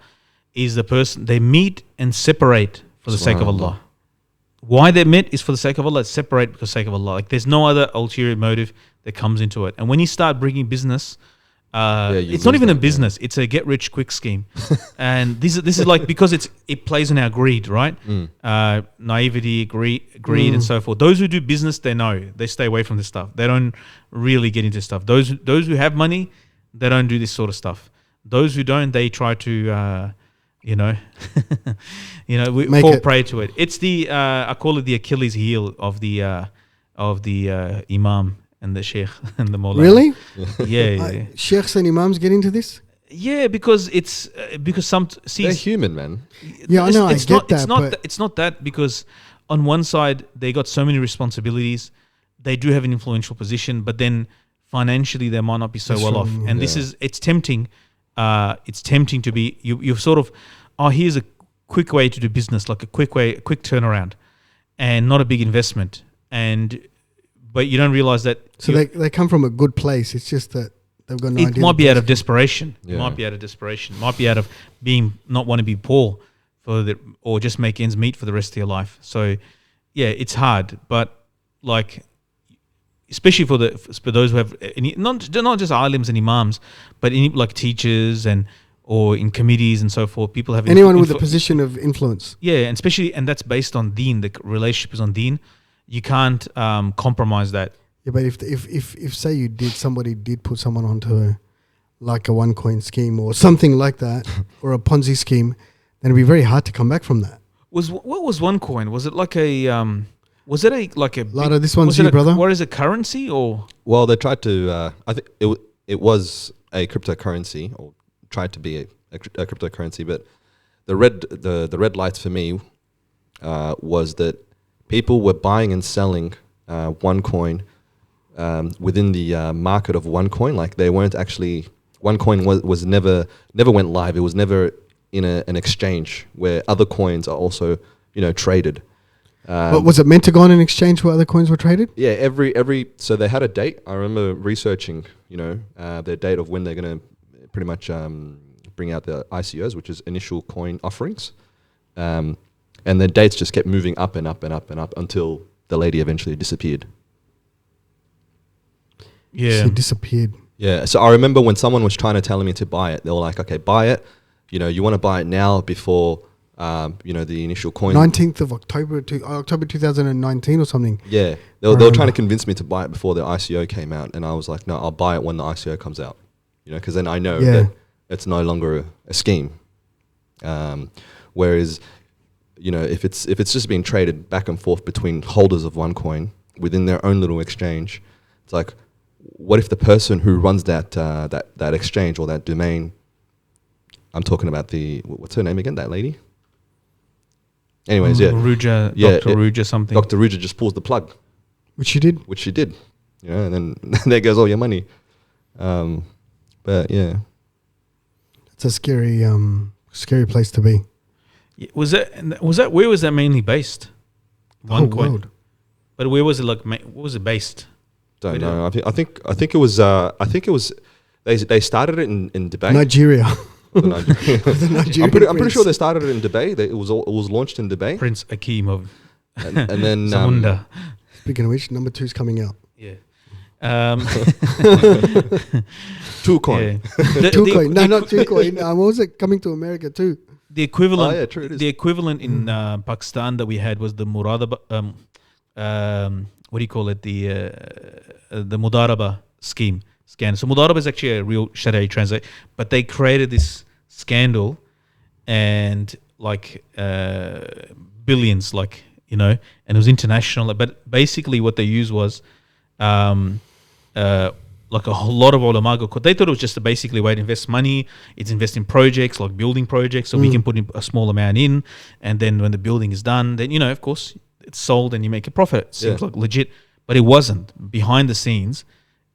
is the person they meet and separate for the sake of Allah. Why they meet is for the sake of Allah. It's separate for the sake of Allah. Like, there's no other ulterior motive that comes into it. And when you start bringing business, it's not even a business. It's a get rich quick scheme. And this is like, because it plays on our greed, right? Naivety, greed, and so forth. Those who do business, they know. They stay away from this stuff. They don't really get into stuff. Those who have money, they don't do this sort of stuff. Those who don't, they try to we fall prey to it. It's the I call it the Achilles heel of the imam and the sheikh and the mullah. Really? Yeah. Sheikhs and imams get into this? Yeah, because they're human, man. Yeah, I know. I get that. It's not that, because on one side they got so many responsibilities. They do have an influential position, but then financially they might not be so well off. And it's tempting. It's tempting to be you've sort of, here's a quick way to do business, like a quick turnaround, and not a big investment, but you don't realize that. So they come from a good place. It's just that they've got no idea. It might be out of desperation. Yeah. It might be out of desperation. It might be out of not want to be poor or just make ends meet for the rest of your life. So yeah, it's hard, but like, especially for those who have not just alims and imams, but like teachers or in committees and so forth, people have anyone with a position of influence. Yeah, and especially, and that's based on deen. The relationship is on deen. You can't compromise that. Yeah, but if say somebody did put someone onto a Onecoin scheme or something like that, or a Ponzi scheme, then it'd be very hard to come back from that. What was Onecoin? Was it like a was it a Lata, this one's you, brother. What is it, currency or? Well, they tried to. I think it was a cryptocurrency, or tried to be a cryptocurrency. But the red lights for me was that people were buying and selling Onecoin within the market of Onecoin. Like, they weren't actually. Onecoin was never went live. It was never in an exchange where other coins are also traded. But was it meant to go on an exchange where other coins were traded? Yeah, every so they had a date. I remember researching, their date of when they're going to pretty much bring out the ICOs, which is initial coin offerings, and the dates just kept moving up and up and up and up until the lady eventually disappeared. Yeah, she disappeared. Yeah, so I remember when someone was trying to tell me to buy it, they were like, "Okay, buy it. You want to buy it now before." The initial coin. 19th of October 2019 or something. Yeah, they were trying to convince me to buy it before the ICO came out, and I was like, no, I'll buy it when the ICO comes out. Because then I know that it's no longer a scheme. Whereas, if it's just being traded back and forth between holders of Onecoin within their own little exchange, it's like, what if the person who runs that exchange or that domain? I'm talking about what's her name again? That lady. Anyways, Ruja, Dr. Ruja something. Dr. Ruja just pulls the plug. Which she did. And then there goes all your money. But yeah. It's a scary place to be. Was that where was that mainly based? World. But where was it what was it based? Don't know. I think it was they started it in Dubai. Nigeria. I'm pretty sure they started it in Dubai. It was launched in Dubai. Prince Akeem of and then Zamunda. Speaking of which, number 2 is coming out. Yeah. TwoCoin. Yeah. TwoCoin. No, not TwoCoin. What was it coming to America too? The equivalent. Oh, yeah, true, it is. The equivalent in Pakistan that we had was the Muradaba. What do you call it? The Mudaraba scheme. So Mudaraba is actually a real Sharia translation, but they created this scandal and billions, and it was international. But basically, what they used was like a whole lot of ulama got caught. They thought it was just basically a way to invest money. It's invest in projects, like building projects, so we can put in a small amount in, and then when the building is done, then of course it's sold and you make a profit. Seems like legit, but it wasn't. Behind the scenes,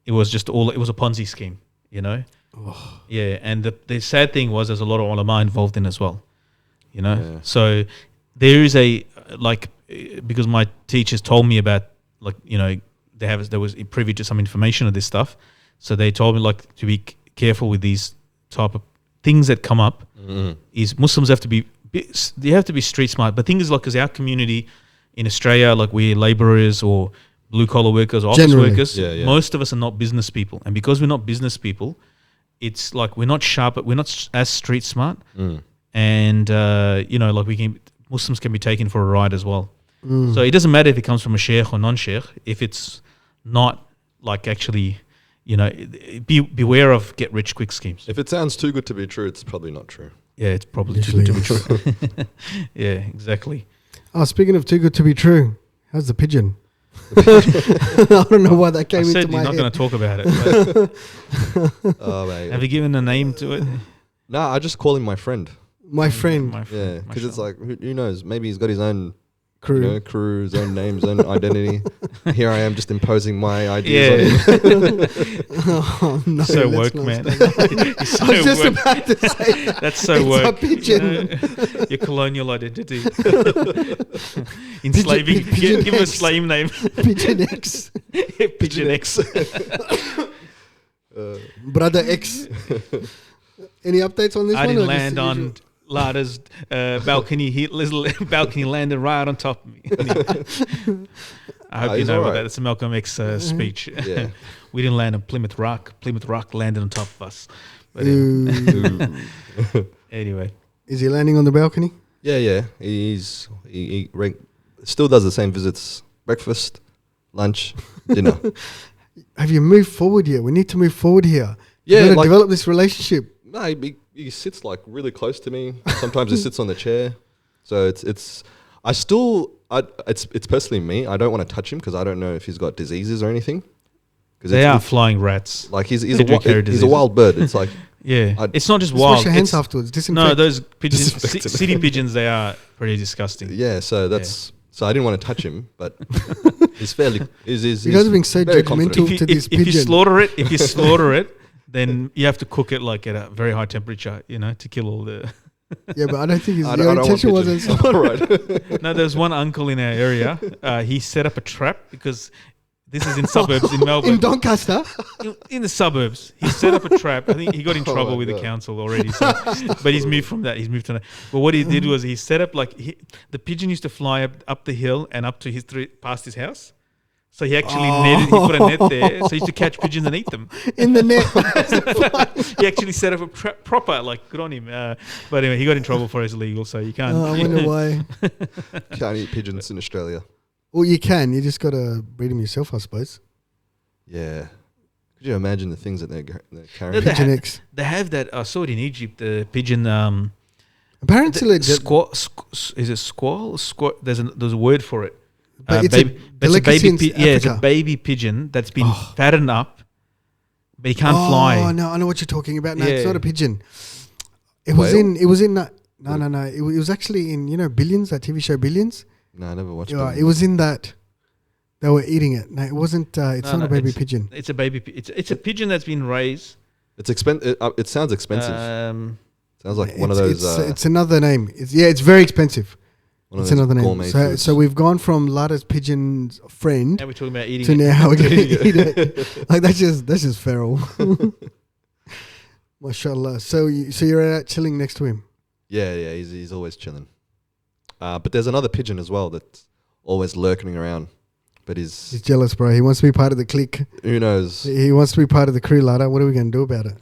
it was just it was a Ponzi scheme, you know. Oh. Yeah, and the sad thing was there's a lot of ulama involved in as well, you know. Yeah. So there is because my teachers told me about, like, you know, there was privy to some information of this stuff, so they told me like to be careful with these type of things that come up. Is Muslims have to be street smart. But thing is, like, because our community in Australia, like, we're labourers or blue collar workers, or office workers, most of us are not business people, and because we're not business people, it's like we're not sharp, we're not as street smart, and you know, like Muslims can be taken for a ride as well. So it doesn't matter if it comes from a sheikh or non-sheikh, if it's not like actually, you know, beware of get rich quick schemes. If it sounds too good to be true, it's probably not true. Yeah, it's probably too good to be true. Yeah, exactly. Oh, speaking of too good to be true, how's the pigeon? I don't know why that came into my head. You're not going to talk about it. Oh, mate. Have you given a name to it? No, I just call him my friend. My friend. Yeah, because it's like, who knows? Maybe he's got his own crew, his own name, his own identity. Here I am just imposing my ideas on him. Oh, no, so woke, man. I was just about to say that. That's so it's woke. A pigeon. You know, your colonial identity. Enslaving. Give him a slave name. Pigeon X. Pigeon X. Brother X. Any updates on this one? I didn't land on Lata's balcony. Little balcony landed right on top of me. I hope you know about that. It's a Malcolm X speech. Yeah. We didn't land on Plymouth Rock. Plymouth Rock landed on top of us. But anyway. Is he landing on the balcony? Yeah. He still does the same visits: breakfast, lunch, dinner. Have you moved forward yet? We need to move forward here. Yeah, you gotta develop this relationship. No, he sits like really close to me. Sometimes he sits on the chair. So it's personally me. I don't want to touch him because I don't know if he's got diseases or anything. They are flying rats. Like he's a wild bird. It's like it's not just wild. wild. Wash your hands afterwards. Disinfect. No, those pigeons, city pigeons, they are pretty disgusting. Yeah, so that's so I didn't want to touch him, but he's fairly. You guys are being so judgmental to this pigeon. If you slaughter it, then you have to cook it like at a very high temperature, you know, to kill all the. Yeah, but I don't think your intention wasn't. Right. No, there's one uncle in our area. He set up a trap because this is in suburbs in Melbourne. In Doncaster? In the suburbs. He set up a trap. I think he got in trouble with the council already. So, but he's moved from that. He's moved to that. But what he did was he set up the pigeon used to fly up the hill and up to past his house. So he actually he put a net there. So he used to catch pigeons and eat them. In the net. He actually set up a proper, like, good on him. But anyway, he got in trouble for his illegal, so you can't. I wonder why. Can't eat pigeons in Australia. Well, you can. You just got to breed them yourself, I suppose. Yeah. Could you imagine the things that they're carrying? Pigeon X. They have that. I saw it in Egypt. The pigeon. Apparently, is it squall? There's a word for it. But it's a baby pigeon that's been fattened up, but he can't fly. Oh no, I know what you're talking about. No, it's not a pigeon. It was in that. No. It was actually in Billions, that TV show Billions. No, I never watched. Yeah, it was in that. They were eating it. No, it wasn't. It's not a baby pigeon. It's a baby. It's a pigeon that's been raised. It's expensive. It sounds expensive. Sounds like one of those. It's another name. It's very expensive. It's another name. So we've gone from Lata's pigeon's friend. Now we're talking about eating. To now we're going to eat it. Like that's just feral. Mashallah. So you're out chilling next to him. Yeah. He's always chilling. But there's another pigeon as well that's always lurking around. But he's jealous, bro. He wants to be part of the clique. Who knows? He wants to be part of the crew, Lata. What are we going to do about it?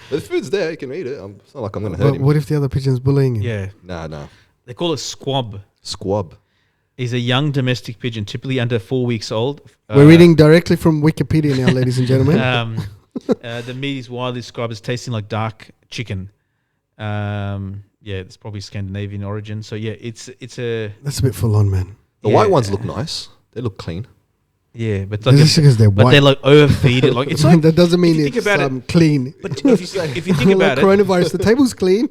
The food's there. You can eat it. It's not like I'm going to hurt him. What if the other pigeon's bullying him? Yeah. No. They call it squab. Squab. Is a young domestic pigeon, typically under 4 weeks old. We're reading directly from Wikipedia now, ladies and gentlemen. The meat is widely described as tasting like dark chicken. It's probably Scandinavian origin. So yeah, it's a. That's a bit full on, man. The white ones look nice. They look clean. Yeah, but This is because they're but white. they like overfeed it. Like it's like that doesn't mean if you think it's about it- clean. But if you think about like it, coronavirus, the table's clean.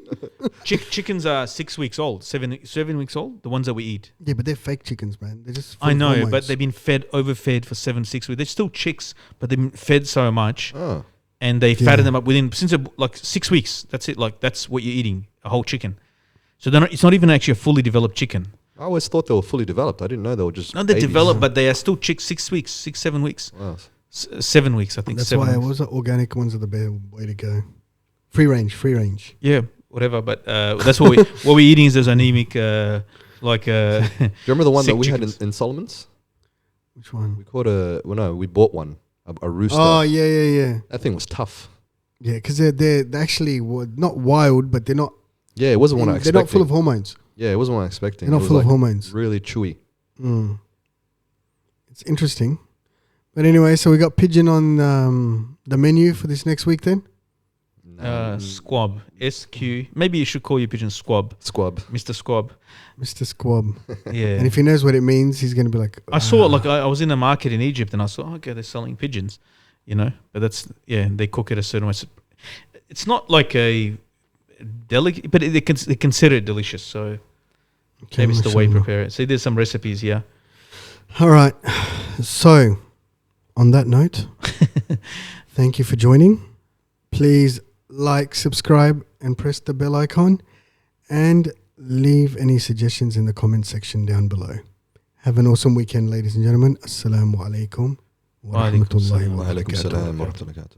chickens are 6 weeks old, 7 weeks old. The ones that we eat. Yeah, but they're fake chickens, man. They're just. full I of know, hormones. but they've been overfed for 6 weeks. They're still chicks, but they've been fed so much, Oh, and they fatten them up since like 6 weeks. That's it. Like that's what you're eating, a whole chicken. So it's not even actually a fully developed chicken. I always thought they were fully developed. I didn't know they were just. No, they're babies. developed, but they are still chicks. 6 weeks, 7 weeks, Wow. 7 weeks. I think. That's 7 why weeks. was the organic ones are the better way to go. Free range. Yeah, whatever. But that's what we're eating is those anemic, Do you remember the one that sick we had chickens. in Solomon's? Which one? We caught we bought one, a rooster. Oh yeah. That thing was tough. Yeah, because they're actually not wild, but they're not. Yeah, it wasn't what I They're expected. not full of hormones. Yeah, it wasn't what I expected. They're not full of hormones. Really chewy. Mm. It's interesting. But anyway, so we got pigeon on the menu for this next week then? Squab. SQ. Maybe you should call your pigeon Squab. Squab. Mr. Squab. Mr. Squab. Yeah. And if he knows what it means, he's going to be like... I saw it, like I was in a market in Egypt and I saw, okay, they're selling pigeons, but that's, they cook it a certain way. So it's not like a delicate, but they consider it delicious. So maybe it's the way you prepare it. See, there's some recipes here. All right. So, on that note, thank you for joining. Please like, subscribe, and press the bell icon. And leave any suggestions in the comment section down below. Have an awesome weekend, ladies and gentlemen. Assalamu alaikum wa rahmatullahi wa Wa alaikum barakatuh. salam wa rahmatullahi wa barakatuh.